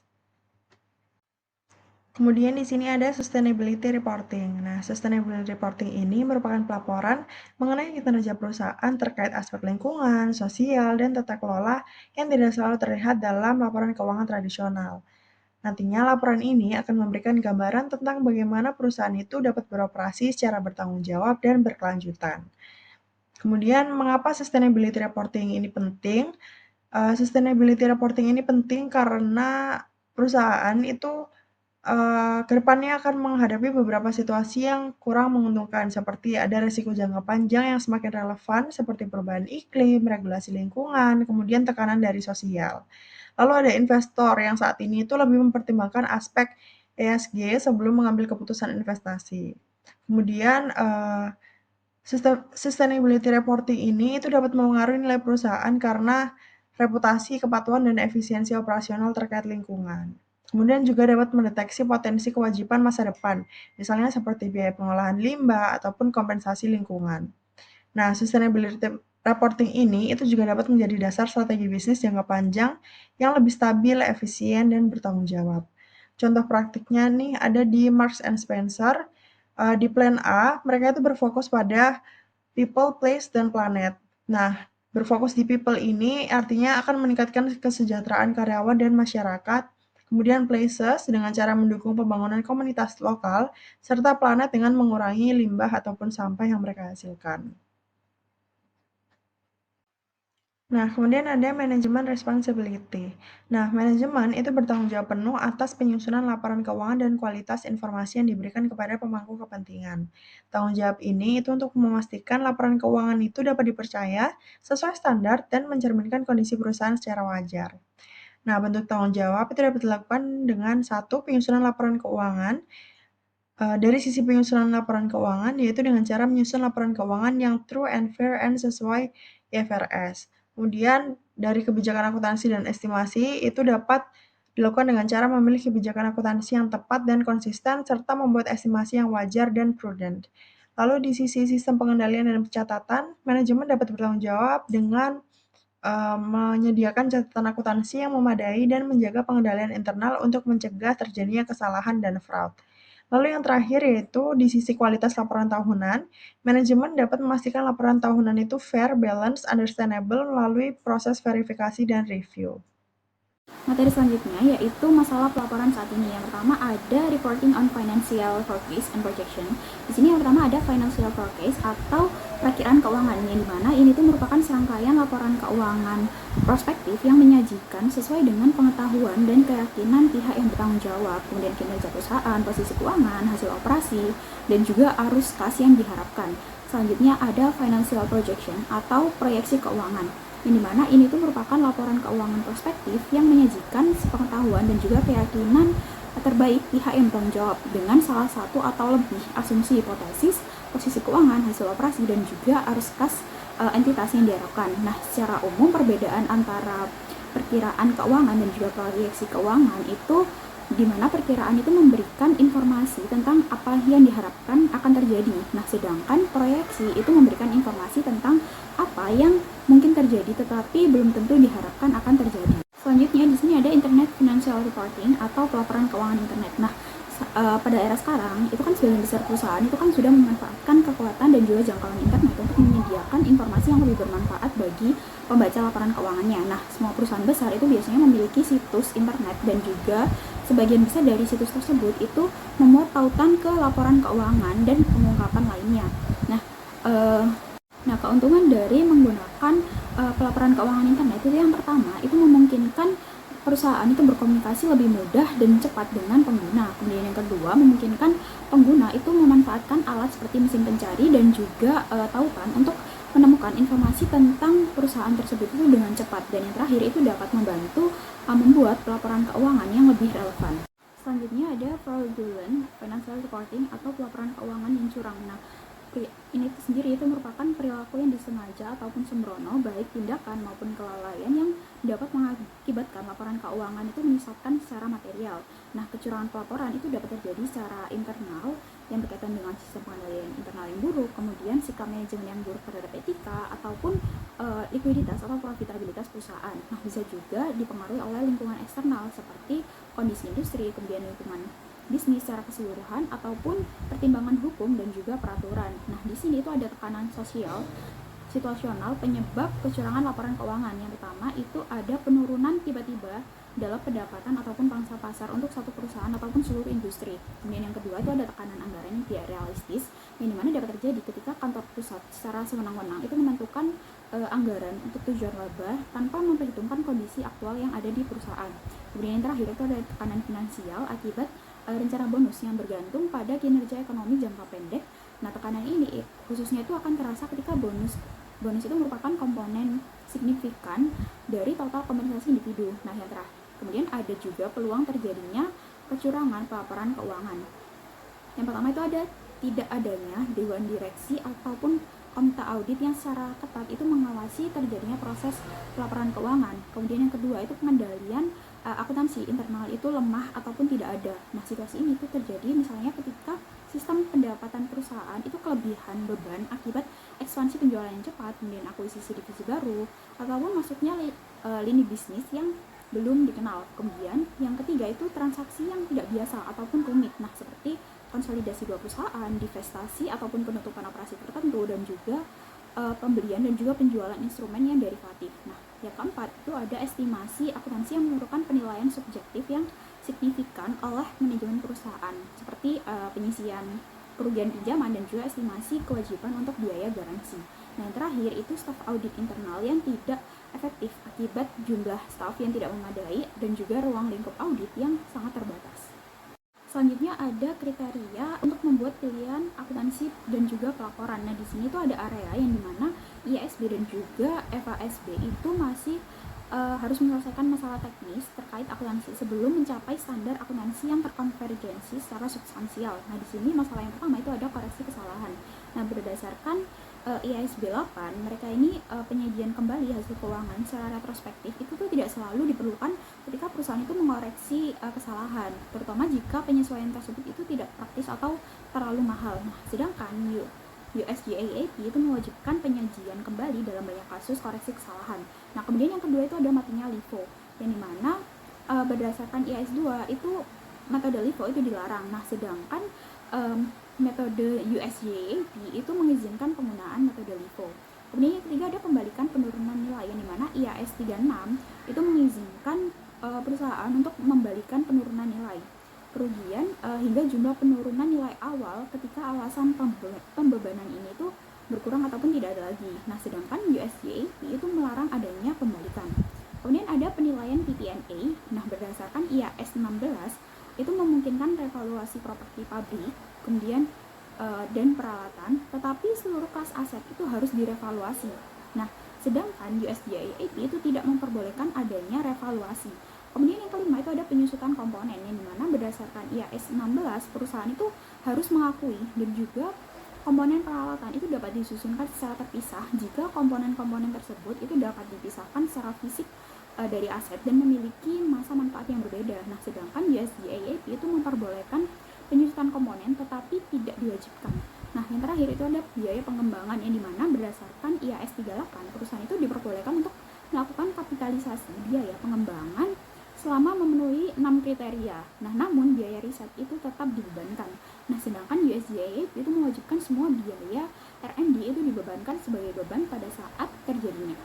Kemudian di sini ada sustainability reporting. Nah, sustainability reporting ini merupakan pelaporan mengenai kinerja perusahaan terkait aspek lingkungan, sosial, dan tata kelola yang tidak selalu terlihat dalam laporan keuangan tradisional. Nantinya laporan ini akan memberikan gambaran tentang bagaimana perusahaan itu dapat beroperasi secara bertanggung jawab dan berkelanjutan. Kemudian, mengapa sustainability reporting ini penting? Sustainability reporting ini penting karena perusahaan itu Kedepannya akan menghadapi beberapa situasi yang kurang menguntungkan, seperti ada risiko jangka panjang yang semakin relevan, seperti perubahan iklim, regulasi lingkungan, kemudian tekanan dari sosial. Lalu ada investor yang saat ini itu lebih mempertimbangkan aspek ESG sebelum mengambil keputusan investasi. Kemudian, sustainability reporting ini itu dapat mempengaruhi nilai perusahaan karena reputasi, kepatuhan, dan efisiensi operasional terkait lingkungan. Kemudian juga dapat mendeteksi potensi kewajiban masa depan, misalnya seperti biaya pengolahan limbah ataupun kompensasi lingkungan. Nah, sustainability reporting ini itu juga dapat menjadi dasar strategi bisnis jangka panjang yang lebih stabil, efisien, dan bertanggung jawab. Contoh praktiknya nih ada di Marks and Spencer. Di plan A, mereka itu berfokus pada people, place, dan planet. Nah, berfokus di people ini artinya akan meningkatkan kesejahteraan karyawan dan masyarakat. Kemudian places dengan cara mendukung pembangunan komunitas lokal, serta planet dengan mengurangi limbah ataupun sampah yang mereka hasilkan. Nah, kemudian ada manajemen responsibility. Nah, manajemen itu bertanggung jawab penuh atas penyusunan laporan keuangan dan kualitas informasi yang diberikan kepada pemangku kepentingan. Tanggung jawab ini itu untuk memastikan laporan keuangan itu dapat dipercaya, sesuai standar, dan mencerminkan kondisi perusahaan secara wajar. Nah, bentuk tanggung jawab itu dapat dilakukan dengan satu, penyusunan laporan keuangan. Dari sisi penyusunan laporan keuangan, yaitu dengan cara menyusun laporan keuangan yang true and fair and sesuai IFRS. Kemudian dari kebijakan akuntansi dan estimasi itu dapat dilakukan dengan cara memilih kebijakan akuntansi yang tepat dan konsisten serta membuat estimasi yang wajar dan prudent. Lalu di sisi sistem pengendalian dan pencatatan, manajemen dapat bertanggung jawab dengan menyediakan catatan akuntansi yang memadai dan menjaga pengendalian internal untuk mencegah terjadinya kesalahan dan fraud. Lalu yang terakhir yaitu di sisi kualitas laporan tahunan, manajemen dapat memastikan laporan tahunan itu fair, balanced, understandable melalui proses verifikasi dan review. Materi selanjutnya yaitu masalah pelaporan saat ini. Yang pertama ada reporting on financial forecast and projection. Di sini yang pertama ada financial forecast atau perakiraan keuangan, yang dimana ini tuh merupakan serangkaian laporan keuangan prospektif yang menyajikan sesuai dengan pengetahuan dan keyakinan pihak yang bertanggung jawab, kemudian kinerja perusahaan, posisi keuangan, hasil operasi, dan juga arus kas yang diharapkan. Selanjutnya ada financial projection atau proyeksi keuangan, yang dimana ini tuh merupakan laporan keuangan prospektif yang menyajikan pengetahuan dan juga keyakinan terbaik pihak yang bertanggung jawab dengan salah satu atau lebih asumsi hipotesis, posisi keuangan, hasil operasi, dan juga arus kas entitas yang diharapkan. Nah, secara umum perbedaan antara perkiraan keuangan dan juga proyeksi keuangan itu di mana perkiraan itu memberikan informasi tentang apa yang diharapkan akan terjadi. Nah, sedangkan proyeksi itu memberikan informasi tentang apa yang mungkin terjadi tetapi belum tentu diharapkan akan terjadi. Selanjutnya di sini ada Internet Financial Reporting atau pelaporan keuangan internet. Nah, pada era sekarang itu kan sebagian besar perusahaan itu kan sudah memanfaatkan kekuatan dan juga jangkauan internet untuk menyediakan informasi yang lebih bermanfaat bagi pembaca laporan keuangannya. Nah, semua perusahaan besar itu biasanya memiliki situs internet dan juga sebagian besar dari situs tersebut itu memuat tautan ke laporan keuangan dan pengungkapan lainnya. Nah, keuntungan dari menggunakan pelaporan keuangan internet itu yang pertama itu memungkinkan perusahaan itu berkomunikasi lebih mudah dan cepat dengan pengguna. Kemudian yang kedua, memungkinkan pengguna itu memanfaatkan alat seperti mesin pencari dan juga tautan untuk menemukan informasi tentang perusahaan tersebut itu dengan cepat. Dan yang terakhir itu dapat membantu membuat pelaporan keuangan yang lebih relevan. Selanjutnya ada fraudulent financial reporting atau pelaporan keuangan yang curang. Nah, ini sendiri itu merupakan perilaku yang disengaja ataupun sembrono, baik tindakan maupun kelalaian yang dapat mengakibatkan laporan keuangan itu menyesatkan secara material. Nah, kecurangan pelaporan itu dapat terjadi secara internal yang berkaitan dengan sistem pengendalian internal yang buruk, kemudian sikap manajemen yang buruk terhadap etika, ataupun likuiditas atau profitabilitas perusahaan. Nah, bisa juga dipengaruhi oleh lingkungan eksternal seperti kondisi industri, kemudian lingkungan bisnis secara keseluruhan, ataupun pertimbangan hukum dan juga peraturan. Nah, di sini itu ada tekanan sosial situasional penyebab kecurangan laporan keuangan. Yang pertama itu ada penurunan tiba-tiba dalam pendapatan ataupun pangsa pasar untuk satu perusahaan ataupun seluruh industri. Kemudian yang kedua itu ada tekanan anggaran yang tidak realistis, yang dimana dapat terjadi ketika kantor pusat secara sewenang-wenang itu menentukan anggaran untuk tujuan laba tanpa memperhitungkan kondisi aktual yang ada di perusahaan. Kemudian yang terakhir itu ada tekanan finansial akibat rencana bonus yang bergantung pada kinerja ekonomi jangka pendek. Nah, tekanan ini khususnya itu akan terasa ketika bonus itu merupakan komponen signifikan dari total kompensasi individu. Nah, yang terakhir, kemudian ada juga peluang terjadinya kecurangan pelaporan keuangan. Yang pertama itu ada tidak adanya dewan direksi ataupun komite audit yang secara ketat itu mengawasi terjadinya proses pelaporan keuangan. Kemudian yang kedua itu pengendalian akuntansi internal itu lemah ataupun tidak ada. Nah, situasi ini tuh terjadi misalnya ketika sistem pendapatan perusahaan itu kelebihan beban akibat ekspansi penjualan yang cepat, kemudian akuisisi divisi baru, ataupun masuknya lini bisnis yang belum dikenal. Kemudian yang ketiga itu transaksi yang tidak biasa ataupun rumit. Nah, seperti konsolidasi dua perusahaan, divestasi ataupun penutupan operasi tertentu, dan juga pembelian dan juga penjualan instrumen yang derivatif. Nah, yang keempat itu ada estimasi akuntansi yang merupakan penilaian subjektif yang signifikan oleh manajemen perusahaan, seperti penyisian kerugian pinjaman dan juga estimasi kewajiban untuk biaya garansi. Nah, yang terakhir itu staf audit internal yang tidak efektif akibat jumlah staf yang tidak memadai dan juga ruang lingkup audit yang sangat terbatas. Selanjutnya ada kriteria untuk membuat pilihan akuntansi dan juga pelaporan. Nah, di sini tuh ada area yang dimana IASB dan juga FASB itu masih harus menyelesaikan masalah teknis terkait akuntansi sebelum mencapai standar akuntansi yang terkonvergensi secara substansial. Nah, di sini masalah yang pertama itu ada koreksi kesalahan. Nah, berdasarkan IASB 8, mereka ini penyajian kembali hasil keuangan secara retrospektif itu tuh tidak selalu diperlukan ketika perusahaan itu mengoreksi kesalahan, terutama jika penyesuaian tersebut itu tidak praktis atau terlalu mahal. Nah, sedangkan US GAAP itu mewajibkan penyajian kembali dalam banyak kasus koreksi kesalahan. Nah, kemudian yang kedua itu ada matinya LIFO, yang dimana berdasarkan IAS 2 itu metode LIFO itu dilarang. Nah, sedangkan metode US GAAP itu mengizinkan penggunaan metode LIFO. Kemudian yang ketiga ada pembalikan penurunan nilai, yang dimana IAS 36 itu mengizinkan perusahaan untuk membalikan penurunan nilai kerugian hingga jumlah penurunan nilai awal ketika alasan pembebanan ini itu berkurang ataupun tidak ada lagi. Nah, sedangkan US GAAP itu melarang adanya pembalikan. Kemudian ada penilaian PPNA. Nah, berdasarkan IAS 16 itu memungkinkan revaluasi properti pabrik, kemudian dan peralatan, tetapi seluruh kelas aset itu harus direvaluasi. Nah, sedangkan US GAAP itu tidak memperbolehkan adanya revaluasi. Kemudian yang kelima itu ada penyusutan komponen, yang dimana berdasarkan IAS 16 perusahaan itu harus mengakui dan juga komponen peralatan itu dapat disusunkan secara terpisah jika komponen-komponen tersebut itu dapat dipisahkan secara fisik dari aset dan memiliki masa manfaat yang berbeda. Nah, sedangkan US GAAP itu memperbolehkan penyusutan komponen tetapi tidak diwajibkan. Nah, yang terakhir itu ada biaya pengembangan, yang dimana berdasarkan IAS 38 perusahaan itu diperbolehkan untuk melakukan kapitalisasi biaya pengembangan selama memenuhi 6 kriteria. Nah, namun biaya riset itu tetap dibebankan. Nah, sedangkan US GAAP itu mewajibkan semua biaya R&D itu dibebankan sebagai beban pada saat terjadinya.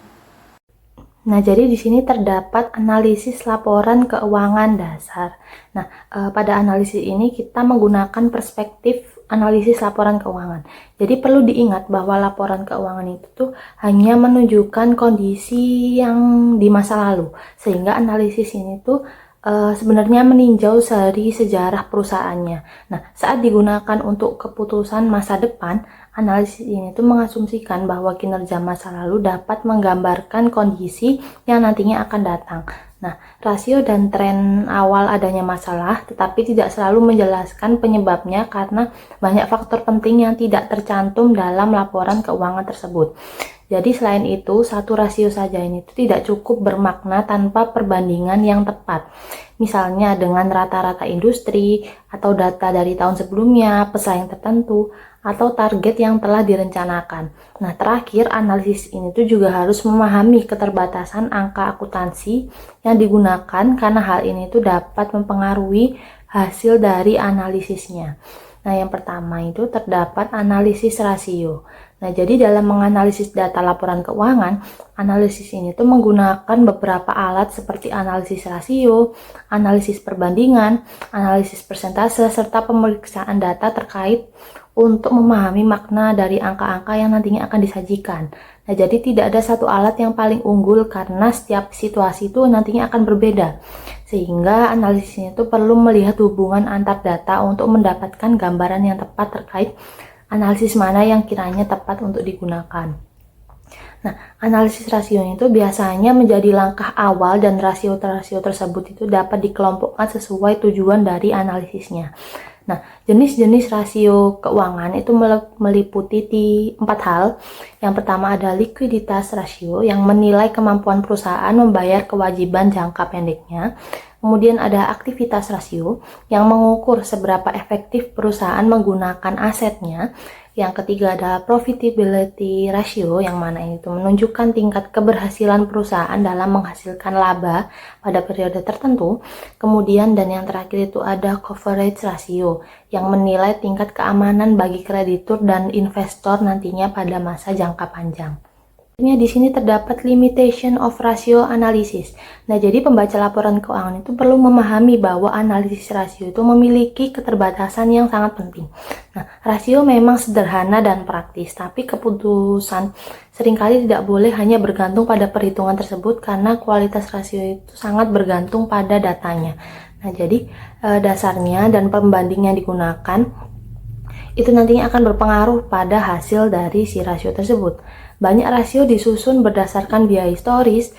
Nah, jadi di sini terdapat analisis laporan keuangan dasar. Nah, pada analisis ini kita menggunakan perspektif analisis laporan keuangan. Jadi perlu diingat bahwa laporan keuangan itu tuh hanya menunjukkan kondisi yang di masa lalu, sehingga analisis ini tuh sebenarnya meninjau dari sejarah perusahaannya. Nah, saat digunakan untuk keputusan masa depan, analisis ini tuh mengasumsikan bahwa kinerja masa lalu dapat menggambarkan kondisi yang nantinya akan datang. Nah, rasio dan tren awal adanya masalah tetapi tidak selalu menjelaskan penyebabnya karena banyak faktor penting yang tidak tercantum dalam laporan keuangan tersebut. Jadi selain itu, satu rasio saja ini tidak cukup bermakna tanpa perbandingan yang tepat. Misalnya dengan rata-rata industri, atau data dari tahun sebelumnya, pesaing tertentu, atau target yang telah direncanakan. Nah, terakhir, analisis ini juga harus memahami keterbatasan angka akuntansi yang digunakan karena hal ini dapat mempengaruhi hasil dari analisisnya. Nah, yang pertama itu terdapat analisis rasio. Nah, jadi dalam menganalisis data laporan keuangan, analisis ini tuh menggunakan beberapa alat seperti analisis rasio, analisis perbandingan, analisis persentase, serta pemeriksaan data terkait untuk memahami makna dari angka-angka yang nantinya akan disajikan. Nah, jadi tidak ada satu alat yang paling unggul karena setiap situasi itu nantinya akan berbeda. Sehingga analisisnya itu perlu melihat hubungan antar data untuk mendapatkan gambaran yang tepat terkait analisis mana yang kiranya tepat untuk digunakan. Nah, analisis rasionya itu biasanya menjadi langkah awal dan rasio-rasio tersebut itu dapat dikelompokkan sesuai tujuan dari analisisnya. Nah, jenis-jenis rasio keuangan itu meliputi 4 hal. Yang pertama ada likuiditas rasio yang menilai kemampuan perusahaan membayar kewajiban jangka pendeknya. Kemudian ada aktivitas rasio yang mengukur seberapa efektif perusahaan menggunakan asetnya. Yang ketiga ada profitability ratio yang mana itu menunjukkan tingkat keberhasilan perusahaan dalam menghasilkan laba pada periode tertentu. Kemudian dan yang terakhir itu ada coverage ratio yang menilai tingkat keamanan bagi kreditur dan investor nantinya pada masa jangka panjang. Di sini terdapat limitation of ratio analysis. Nah, jadi pembaca laporan keuangan itu perlu memahami bahwa analisis rasio itu memiliki keterbatasan yang sangat penting. Nah, rasio memang sederhana dan praktis, tapi keputusan seringkali tidak boleh hanya bergantung pada perhitungan tersebut karena kualitas rasio itu sangat bergantung pada datanya. Nah, jadi dasarnya dan pembanding yang digunakan itu nantinya akan berpengaruh pada hasil dari si rasio tersebut. Banyak rasio disusun berdasarkan biaya historis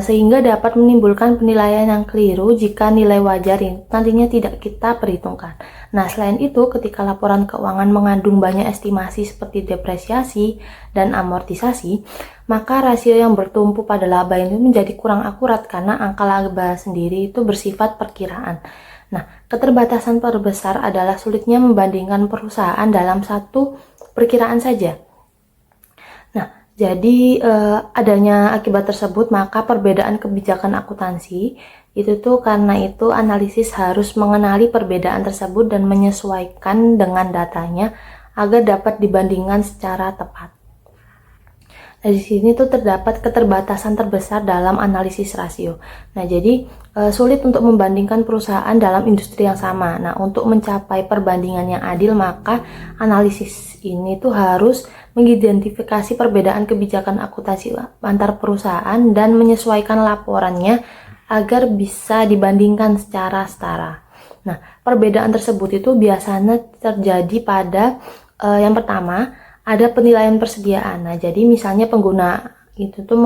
sehingga dapat menimbulkan penilaian yang keliru jika nilai wajar nantinya tidak kita perhitungkan. Nah, selain itu ketika laporan keuangan mengandung banyak estimasi seperti depresiasi dan amortisasi, maka rasio yang bertumpu pada laba itu menjadi kurang akurat karena angka laba sendiri itu bersifat perkiraan. Nah, keterbatasan terbesar adalah sulitnya membandingkan perusahaan dalam satu perkiraan saja. Nah, jadi adanya akibat tersebut maka perbedaan kebijakan akuntansi itu tuh karena itu analisis harus mengenali perbedaan tersebut dan menyesuaikan dengan datanya agar dapat dibandingkan secara tepat. Nah, di sini tuh terdapat keterbatasan terbesar dalam analisis rasio. Nah, jadi sulit untuk membandingkan perusahaan dalam industri yang sama. Nah, untuk mencapai perbandingan yang adil, maka analisis ini tuh harus mengidentifikasi perbedaan kebijakan akuntansi antar perusahaan dan menyesuaikan laporannya agar bisa dibandingkan secara setara. Nah, perbedaan tersebut itu biasanya terjadi pada yang pertama, ada penilaian persediaan. Nah, jadi misalnya pengguna itu tuh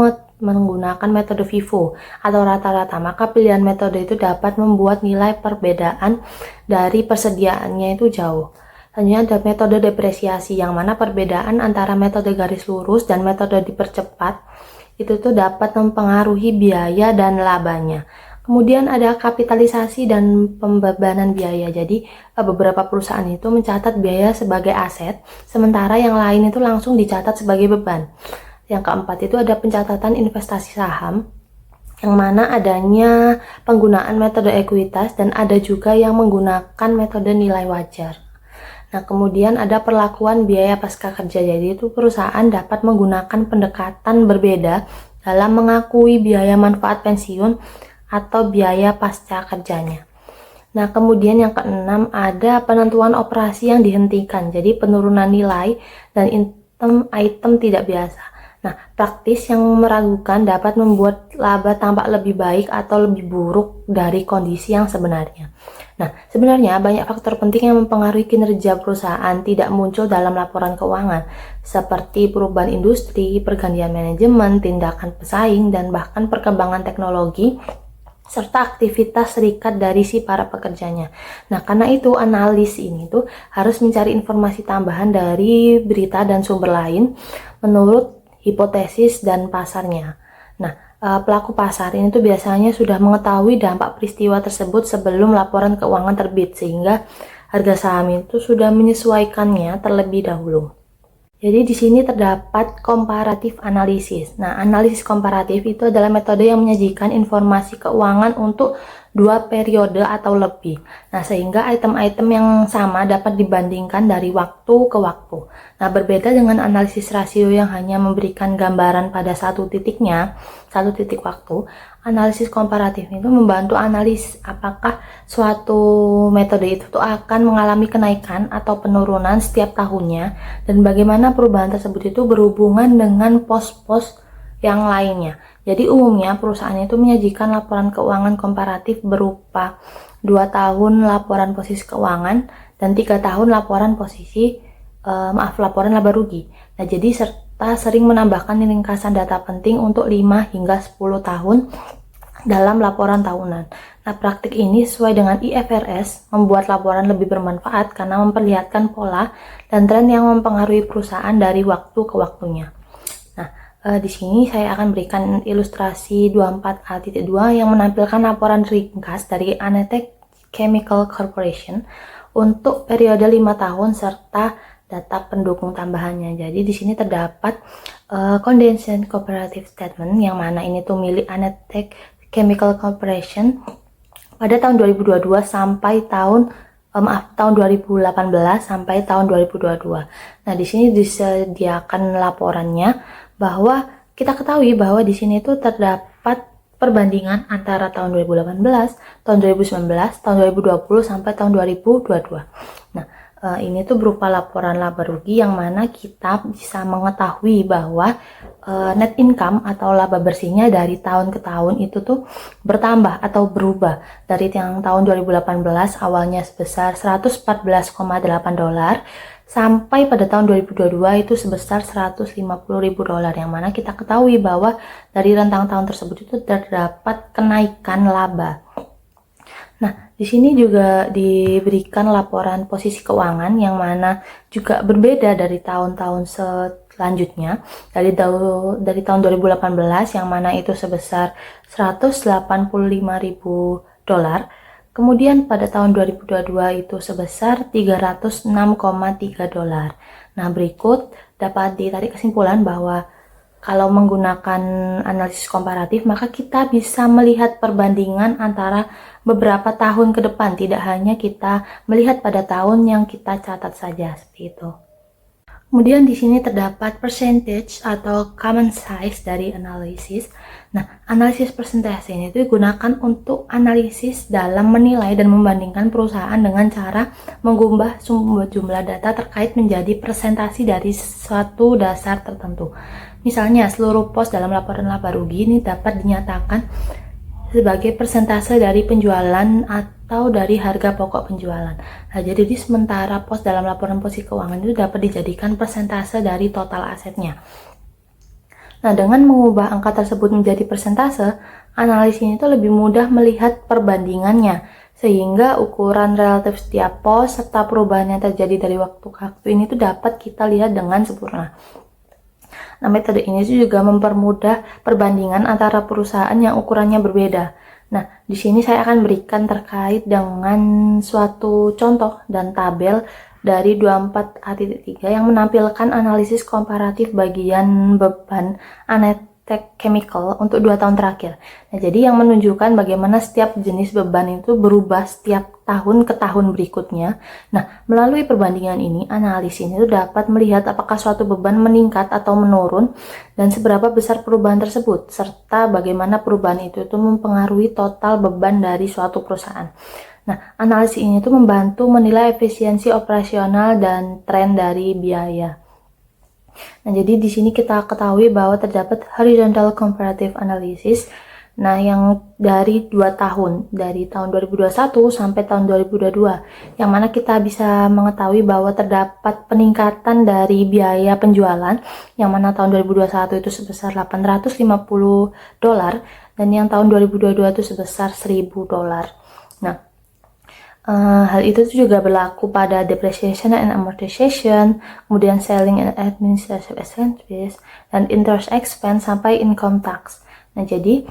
menggunakan metode FIFO atau rata-rata, maka pilihan metode itu dapat membuat nilai perbedaan dari persediaannya itu jauh. Selanjutnya ada metode depresiasi yang mana perbedaan antara metode garis lurus dan metode dipercepat itu tuh dapat mempengaruhi biaya dan labanya. Kemudian ada kapitalisasi dan pembebanan biaya. Jadi beberapa perusahaan itu mencatat biaya sebagai aset, sementara yang lain itu langsung dicatat sebagai beban. Yang keempat itu ada pencatatan investasi saham, yang mana adanya penggunaan metode ekuitas dan ada juga yang menggunakan metode nilai wajar. Nah, kemudian ada perlakuan biaya pasca kerja. Jadi itu perusahaan dapat menggunakan pendekatan berbeda dalam mengakui biaya manfaat pensiun atau biaya pasca kerjanya. Nah, kemudian yang keenam ada penentuan operasi yang dihentikan. Jadi penurunan nilai dan item tidak biasa. Nah, praktis yang meragukan dapat membuat laba tampak lebih baik atau lebih buruk dari kondisi yang sebenarnya. Nah, sebenarnya banyak faktor penting yang mempengaruhi kinerja perusahaan tidak muncul dalam laporan keuangan, seperti perubahan industri, pergantian manajemen, tindakan pesaing, dan bahkan perkembangan teknologi serta aktivitas serikat dari si para pekerjanya. Nah, karena itu analis ini tuh harus mencari informasi tambahan dari berita dan sumber lain menurut hipotesis dan pasarnya. Nah, pelaku pasar ini tuh biasanya sudah mengetahui dampak peristiwa tersebut sebelum laporan keuangan terbit, sehingga harga saham itu sudah menyesuaikannya terlebih dahulu. Jadi di sini terdapat komparatif analisis. Nah, analisis komparatif itu adalah metode yang menyajikan informasi keuangan untuk 2 periode atau lebih. Nah, sehingga item-item yang sama dapat dibandingkan dari waktu ke waktu. Nah, berbeda dengan analisis rasio yang hanya memberikan gambaran pada satu titik waktu, analisis komparatif itu membantu analis apakah suatu metode itu tuh akan mengalami kenaikan atau penurunan setiap tahunnya, dan bagaimana perubahan tersebut itu berhubungan dengan pos-pos yang lainnya. Jadi umumnya perusahaan itu menyajikan laporan keuangan komparatif berupa 2 tahun laporan posisi keuangan dan 3 tahun laporan laporan laba rugi. Nah, jadi serta sering menambahkan ringkasan data penting untuk 5 hingga 10 tahun dalam laporan tahunan. Nah, praktik ini sesuai dengan IFRS membuat laporan lebih bermanfaat karena memperlihatkan pola dan tren yang mempengaruhi perusahaan dari waktu ke waktunya. Di sini saya akan berikan ilustrasi 24A.2 yang menampilkan laporan ringkas dari Anetech Chemical Corporation untuk periode 5 tahun serta data pendukung tambahannya. Jadi di sini terdapat condensed cooperative statement yang mana ini tuh milik Anetech Chemical Corporation pada tahun 2022 sampai tahun 2018 sampai tahun 2022. Nah, di sini disediakan laporannya bahwa kita ketahui bahwa di sini itu terdapat perbandingan antara tahun 2018, tahun 2019, tahun 2020 sampai tahun 2022. Nah, ini tuh berupa laporan laba rugi yang mana kita bisa mengetahui bahwa net income atau laba bersihnya dari tahun ke tahun itu tuh bertambah atau berubah dari yang tahun 2018 awalnya sebesar $114,8 sampai pada tahun 2022 itu sebesar $150.000, yang mana kita ketahui bahwa dari rentang tahun tersebut itu terdapat kenaikan laba. Nah, di sini juga diberikan laporan posisi keuangan yang mana juga berbeda dari tahun-tahun selanjutnya. Dari tahun 2018 yang mana itu sebesar $185.000. Kemudian pada tahun 2022 itu sebesar $306,3. Nah, berikut dapat ditarik kesimpulan bahwa kalau menggunakan analisis komparatif, maka kita bisa melihat perbandingan antara beberapa tahun ke depan, tidak hanya kita melihat pada tahun yang kita catat saja, seperti itu. Kemudian di sini terdapat percentage atau common size dari analisis. Nah, analisis persentase ini digunakan untuk analisis dalam menilai dan membandingkan perusahaan dengan cara mengubah sumber jumlah data terkait menjadi presentasi dari suatu dasar tertentu. Misalnya, seluruh pos dalam laporan laba rugi ini dapat dinyatakan sebagai persentase dari penjualan atau dari harga pokok penjualan. Nah, jadi sementara pos dalam laporan posisi keuangan itu dapat dijadikan persentase dari total asetnya. Nah, dengan mengubah angka tersebut menjadi persentase, analis ini itu lebih mudah melihat perbandingannya, sehingga ukuran relatif setiap pos serta perubahan yang terjadi dari waktu ke waktu ini itu dapat kita lihat dengan sempurna. Nah, metode ini juga mempermudah perbandingan antara perusahaan yang ukurannya berbeda. Nah, di sini saya akan berikan terkait dengan suatu contoh dan tabel dari 24A.3 yang menampilkan analisis komparatif bagian beban Anetech Chemical untuk 2 tahun terakhir. Nah, jadi yang menunjukkan bagaimana setiap jenis beban itu berubah setiap tahun ke tahun berikutnya. Nah, melalui perbandingan ini, analis ini dapat melihat apakah suatu beban meningkat atau menurun dan seberapa besar perubahan tersebut, serta bagaimana perubahan itu mempengaruhi total beban dari suatu perusahaan. Nah, analisis ini membantu menilai efisiensi operasional dan tren dari biaya. Nah, jadi di sini kita ketahui bahwa terdapat horizontal comparative analysis. Nah, yang dari 2 tahun, dari tahun 2021 sampai tahun 2022, yang mana kita bisa mengetahui bahwa terdapat peningkatan dari biaya penjualan, yang mana tahun 2021 itu sebesar $850 dan yang tahun 2022 itu sebesar $1.000. Nah, hal itu juga berlaku pada depreciation and amortization, kemudian selling and administrative expenses, dan interest expense sampai income tax. Nah, jadi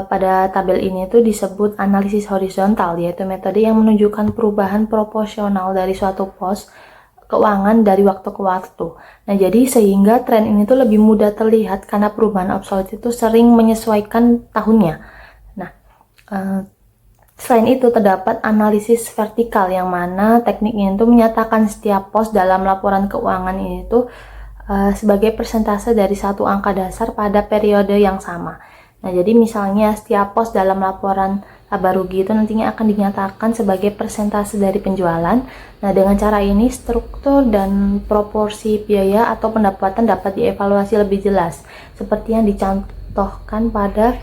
pada tabel ini disebut analisis horizontal, yaitu metode yang menunjukkan perubahan proporsional dari suatu pos keuangan dari waktu ke waktu. Nah, jadi sehingga tren ini lebih mudah terlihat karena perubahan obsolete itu sering menyesuaikan tahunnya. Nah, Selain itu, terdapat analisis vertikal yang mana tekniknya itu menyatakan setiap pos dalam laporan keuangan ini itu sebagai persentase dari satu angka dasar pada periode yang sama. Nah, jadi misalnya setiap pos dalam laporan laba rugi itu nantinya akan dinyatakan sebagai persentase dari penjualan. Nah, dengan cara ini struktur dan proporsi biaya atau pendapatan dapat dievaluasi lebih jelas, seperti yang dicontohkan pada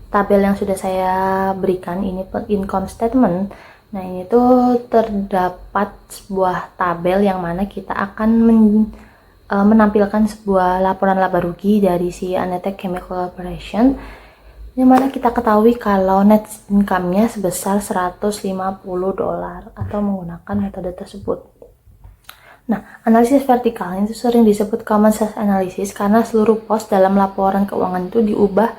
tabel yang sudah saya berikan ini, income statement. Nah, ini tuh terdapat sebuah tabel yang mana kita akan menampilkan sebuah laporan laba rugi dari si Anetech Chemical Corporation, yang mana kita ketahui kalau net income-nya sebesar $150 atau menggunakan metode tersebut. Nah, analisis vertikal itu sering disebut common sense analysis karena seluruh pos dalam laporan keuangan itu diubah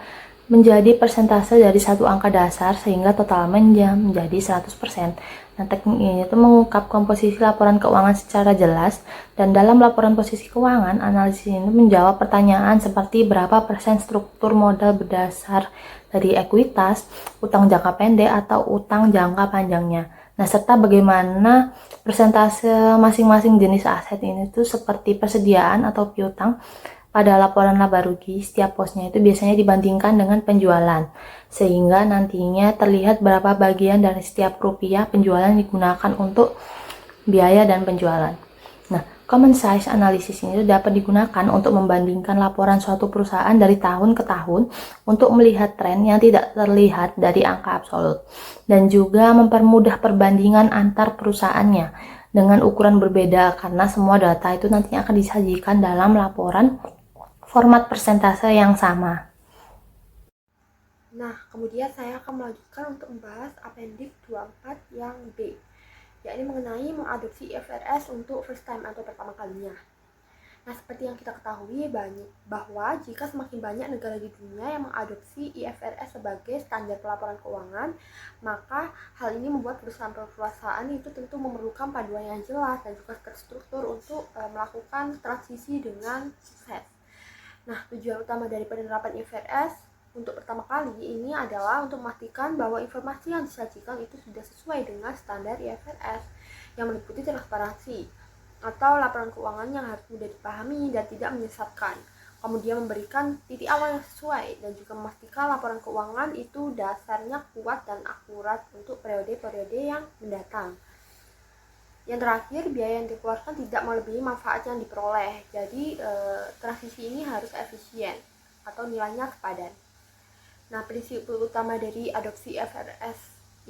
menjadi persentase dari satu angka dasar sehingga totalnya menjadi 100%. Nah, teknik ini itu mengungkap komposisi laporan keuangan secara jelas, dan dalam laporan posisi keuangan, analisis ini menjawab pertanyaan seperti berapa persen struktur modal berdasar dari ekuitas, utang jangka pendek atau utang jangka panjangnya. Nah, serta bagaimana persentase masing-masing jenis aset ini tuh seperti persediaan atau piutang pada laporan laba rugi. Setiap posnya itu biasanya dibandingkan dengan penjualan, sehingga nantinya terlihat berapa bagian dari setiap rupiah penjualan digunakan untuk biaya dan penjualan. Nah, common size analysis ini dapat digunakan untuk membandingkan laporan suatu perusahaan dari tahun ke tahun untuk melihat tren yang tidak terlihat dari angka absolut, dan juga mempermudah perbandingan antar perusahaannya dengan ukuran berbeda karena semua data itu nantinya akan disajikan dalam laporan format persentase yang sama. Nah, kemudian saya akan melanjutkan untuk membahas Appendix 24 yang B, yakni mengenai mengadopsi IFRS untuk first time atau pertama kalinya. Nah, seperti yang kita ketahui bahwa jika semakin banyak negara di dunia yang mengadopsi IFRS sebagai standar pelaporan keuangan, maka hal ini membuat perusahaan-perusahaan itu tentu memerlukan panduan yang jelas dan juga terstruktur untuk melakukan transisi dengan sukses. Nah, tujuan utama dari penerapan IFRS untuk pertama kali ini adalah untuk memastikan bahwa informasi yang disajikan itu sudah sesuai dengan standar IFRS yang meliputi transparansi atau laporan keuangan yang harus mudah dipahami dan tidak menyesatkan. Kemudian memberikan titik awal yang sesuai dan juga memastikan laporan keuangan itu dasarnya kuat dan akurat untuk periode-periode yang mendatang. Yang terakhir, biaya yang dikeluarkan tidak melebihi manfaat yang diperoleh. Jadi, transisi ini harus efisien atau nilainya sepadan. Nah, prinsip utama dari adopsi IFRS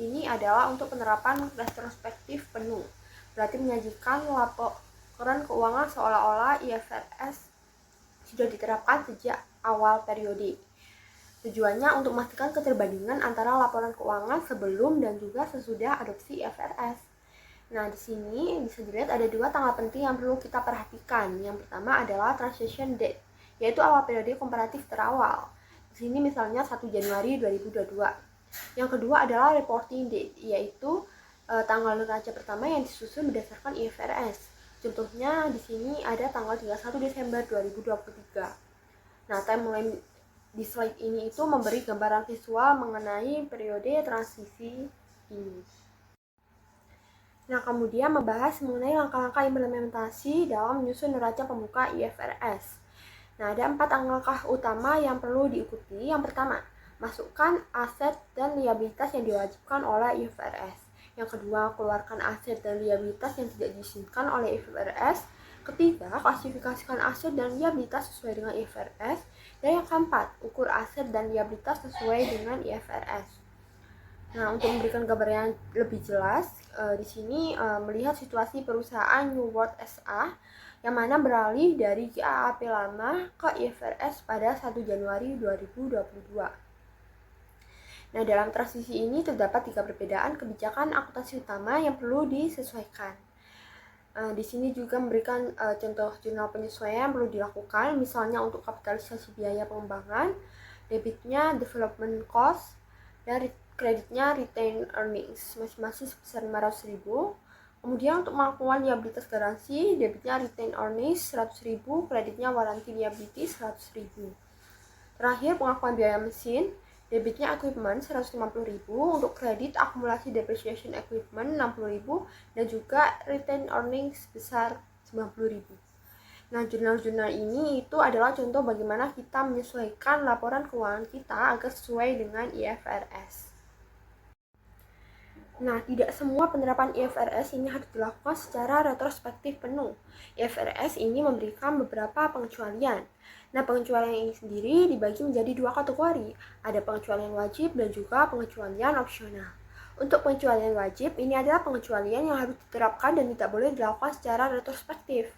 ini adalah untuk penerapan retrospektif penuh. Berarti menyajikan laporan keuangan seolah-olah IFRS sudah diterapkan sejak awal periode. Tujuannya untuk memastikan keterbandingan antara laporan keuangan sebelum dan juga sesudah adopsi IFRS. Nah, di sini bisa dilihat ada dua tanggal penting yang perlu kita perhatikan. Yang pertama adalah transition date, yaitu awal periode komparatif terawal. Di sini misalnya 1 Januari 2022. Yang kedua adalah reporting date, yaitu tanggal neraca pertama yang disusun berdasarkan IFRS. Contohnya di sini ada tanggal 31 Desember 2023. Nah, timeline di slide ini itu memberi gambaran visual mengenai periode transisi ini. Nah, kemudian membahas mengenai langkah-langkah implementasi dalam menyusun neraca pembuka IFRS. Nah, ada 4 langkah utama yang perlu diikuti. Yang pertama, masukkan aset dan liabilitas yang diwajibkan oleh IFRS. Yang kedua, keluarkan aset dan liabilitas yang tidak diizinkan oleh IFRS. Ketiga, klasifikasikan aset dan liabilitas sesuai dengan IFRS. Dan yang keempat, ukur aset dan liabilitas sesuai dengan IFRS. Nah, untuk memberikan gambar yang lebih jelas, di sini melihat situasi perusahaan New World SA yang mana beralih dari GAAP lama ke IFRS pada 1 Januari 2022. Nah, dalam transisi ini terdapat 3 perbedaan kebijakan akuntansi utama yang perlu disesuaikan. Di sini juga memberikan contoh jurnal penyesuaian yang perlu dilakukan, misalnya untuk kapitalisasi biaya pengembangan, debitnya development cost, dan kreditnya retained earnings masing-masing sebesar 500.000. Kemudian untuk melakukan liabilitas garansi, debitnya retained earnings 100.000, kreditnya warranty liability 100.000. Terakhir, pengakuan biaya mesin, Debitnya equipment 150.000, untuk kredit akumulasi depreciation equipment 60.000, dan juga retained earnings sebesar 90.000. Nah, jurnal-jurnal ini itu adalah contoh bagaimana kita menyesuaikan laporan keuangan kita agar sesuai dengan IFRS. Nah, tidak semua penerapan IFRS ini harus dilakukan secara retrospektif penuh. IFRS ini memberikan beberapa pengecualian. Nah, pengecualian ini sendiri dibagi menjadi dua kategori. Ada pengecualian wajib dan juga pengecualian opsional. Untuk pengecualian wajib, ini adalah pengecualian yang harus diterapkan dan tidak boleh dilakukan secara retrospektif.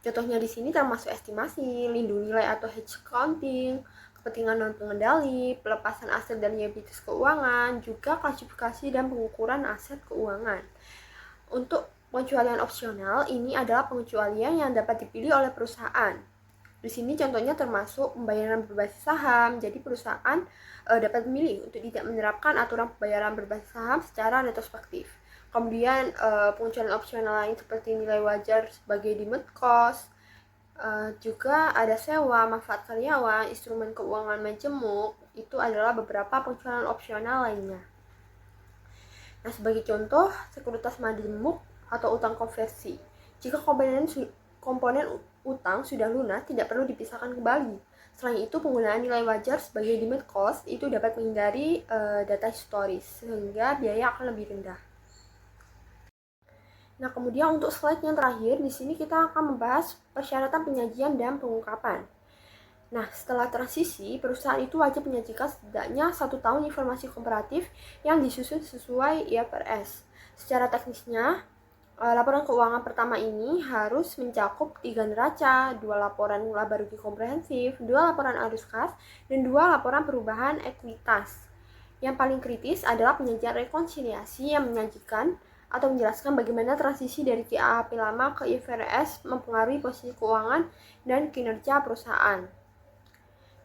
Contohnya di sini termasuk estimasi, lindung nilai atau hedge accounting, kepentingan non-pengendali, pelepasan aset dan liabilitas keuangan, juga klasifikasi dan pengukuran aset keuangan. Untuk pengecualian opsional, ini adalah pengecualian yang dapat dipilih oleh perusahaan. Di sini contohnya termasuk pembayaran berbasis saham, jadi perusahaan dapat memilih untuk tidak menerapkan aturan pembayaran berbasis saham secara retrospektif. Kemudian pengecualian opsional lain seperti nilai wajar sebagai deemed cost, juga ada sewa, manfaat karyawan, instrumen keuangan majemuk, itu adalah beberapa pengecualian opsional lainnya. Nah, sebagai contoh, sekuritas majemuk atau utang konversi. Jika komponen utang sudah lunas, tidak perlu dipisahkan kembali. Selain itu, penggunaan nilai wajar sebagai deemed cost itu dapat menghindari data historis, sehingga biaya akan lebih rendah. Nah, kemudian untuk slide yang terakhir, di sini kita akan membahas persyaratan penyajian dan pengungkapan. Nah, setelah transisi, perusahaan itu wajib menyajikan setidaknya 1 tahun informasi komparatif yang disusun sesuai IFRS. Secara teknisnya, laporan keuangan pertama ini harus mencakup 3 neraca, 2 laporan laba rugi komprehensif, 2 laporan arus kas, dan 2 laporan perubahan ekuitas. Yang paling kritis adalah penyajian rekonsiliasi yang menyajikan atau menjelaskan bagaimana transisi dari GAAP lama ke IFRS mempengaruhi posisi keuangan dan kinerja perusahaan.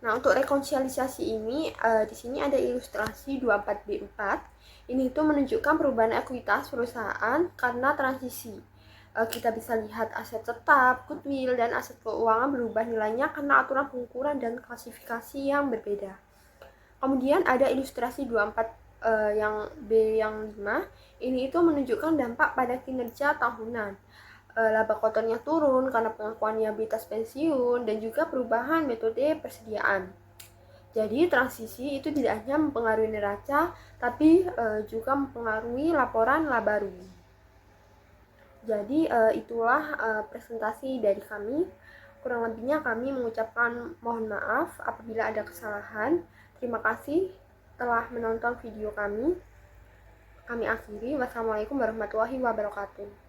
Nah, untuk rekonsiliasi ini di sini ada ilustrasi 24B4. Ini itu menunjukkan perubahan ekuitas perusahaan karena transisi. Kita bisa lihat aset tetap, goodwill, dan aset keuangan berubah nilainya karena aturan pengukuran dan klasifikasi yang berbeda. Kemudian ada ilustrasi 24 yang B yang 5, ini itu menunjukkan dampak pada kinerja tahunan. Laba kotornya turun karena pengakuan liabilitas pensiun dan juga perubahan metode persediaan. Jadi transisi itu tidak hanya mempengaruhi neraca, tapi juga mempengaruhi laporan laba rugi. Jadi itulah presentasi dari kami. Kurang lebihnya kami mengucapkan mohon maaf apabila ada kesalahan. Terima kasih telah menonton video kami. Kami akhiri. Wassalamualaikum warahmatullahi wabarakatuh.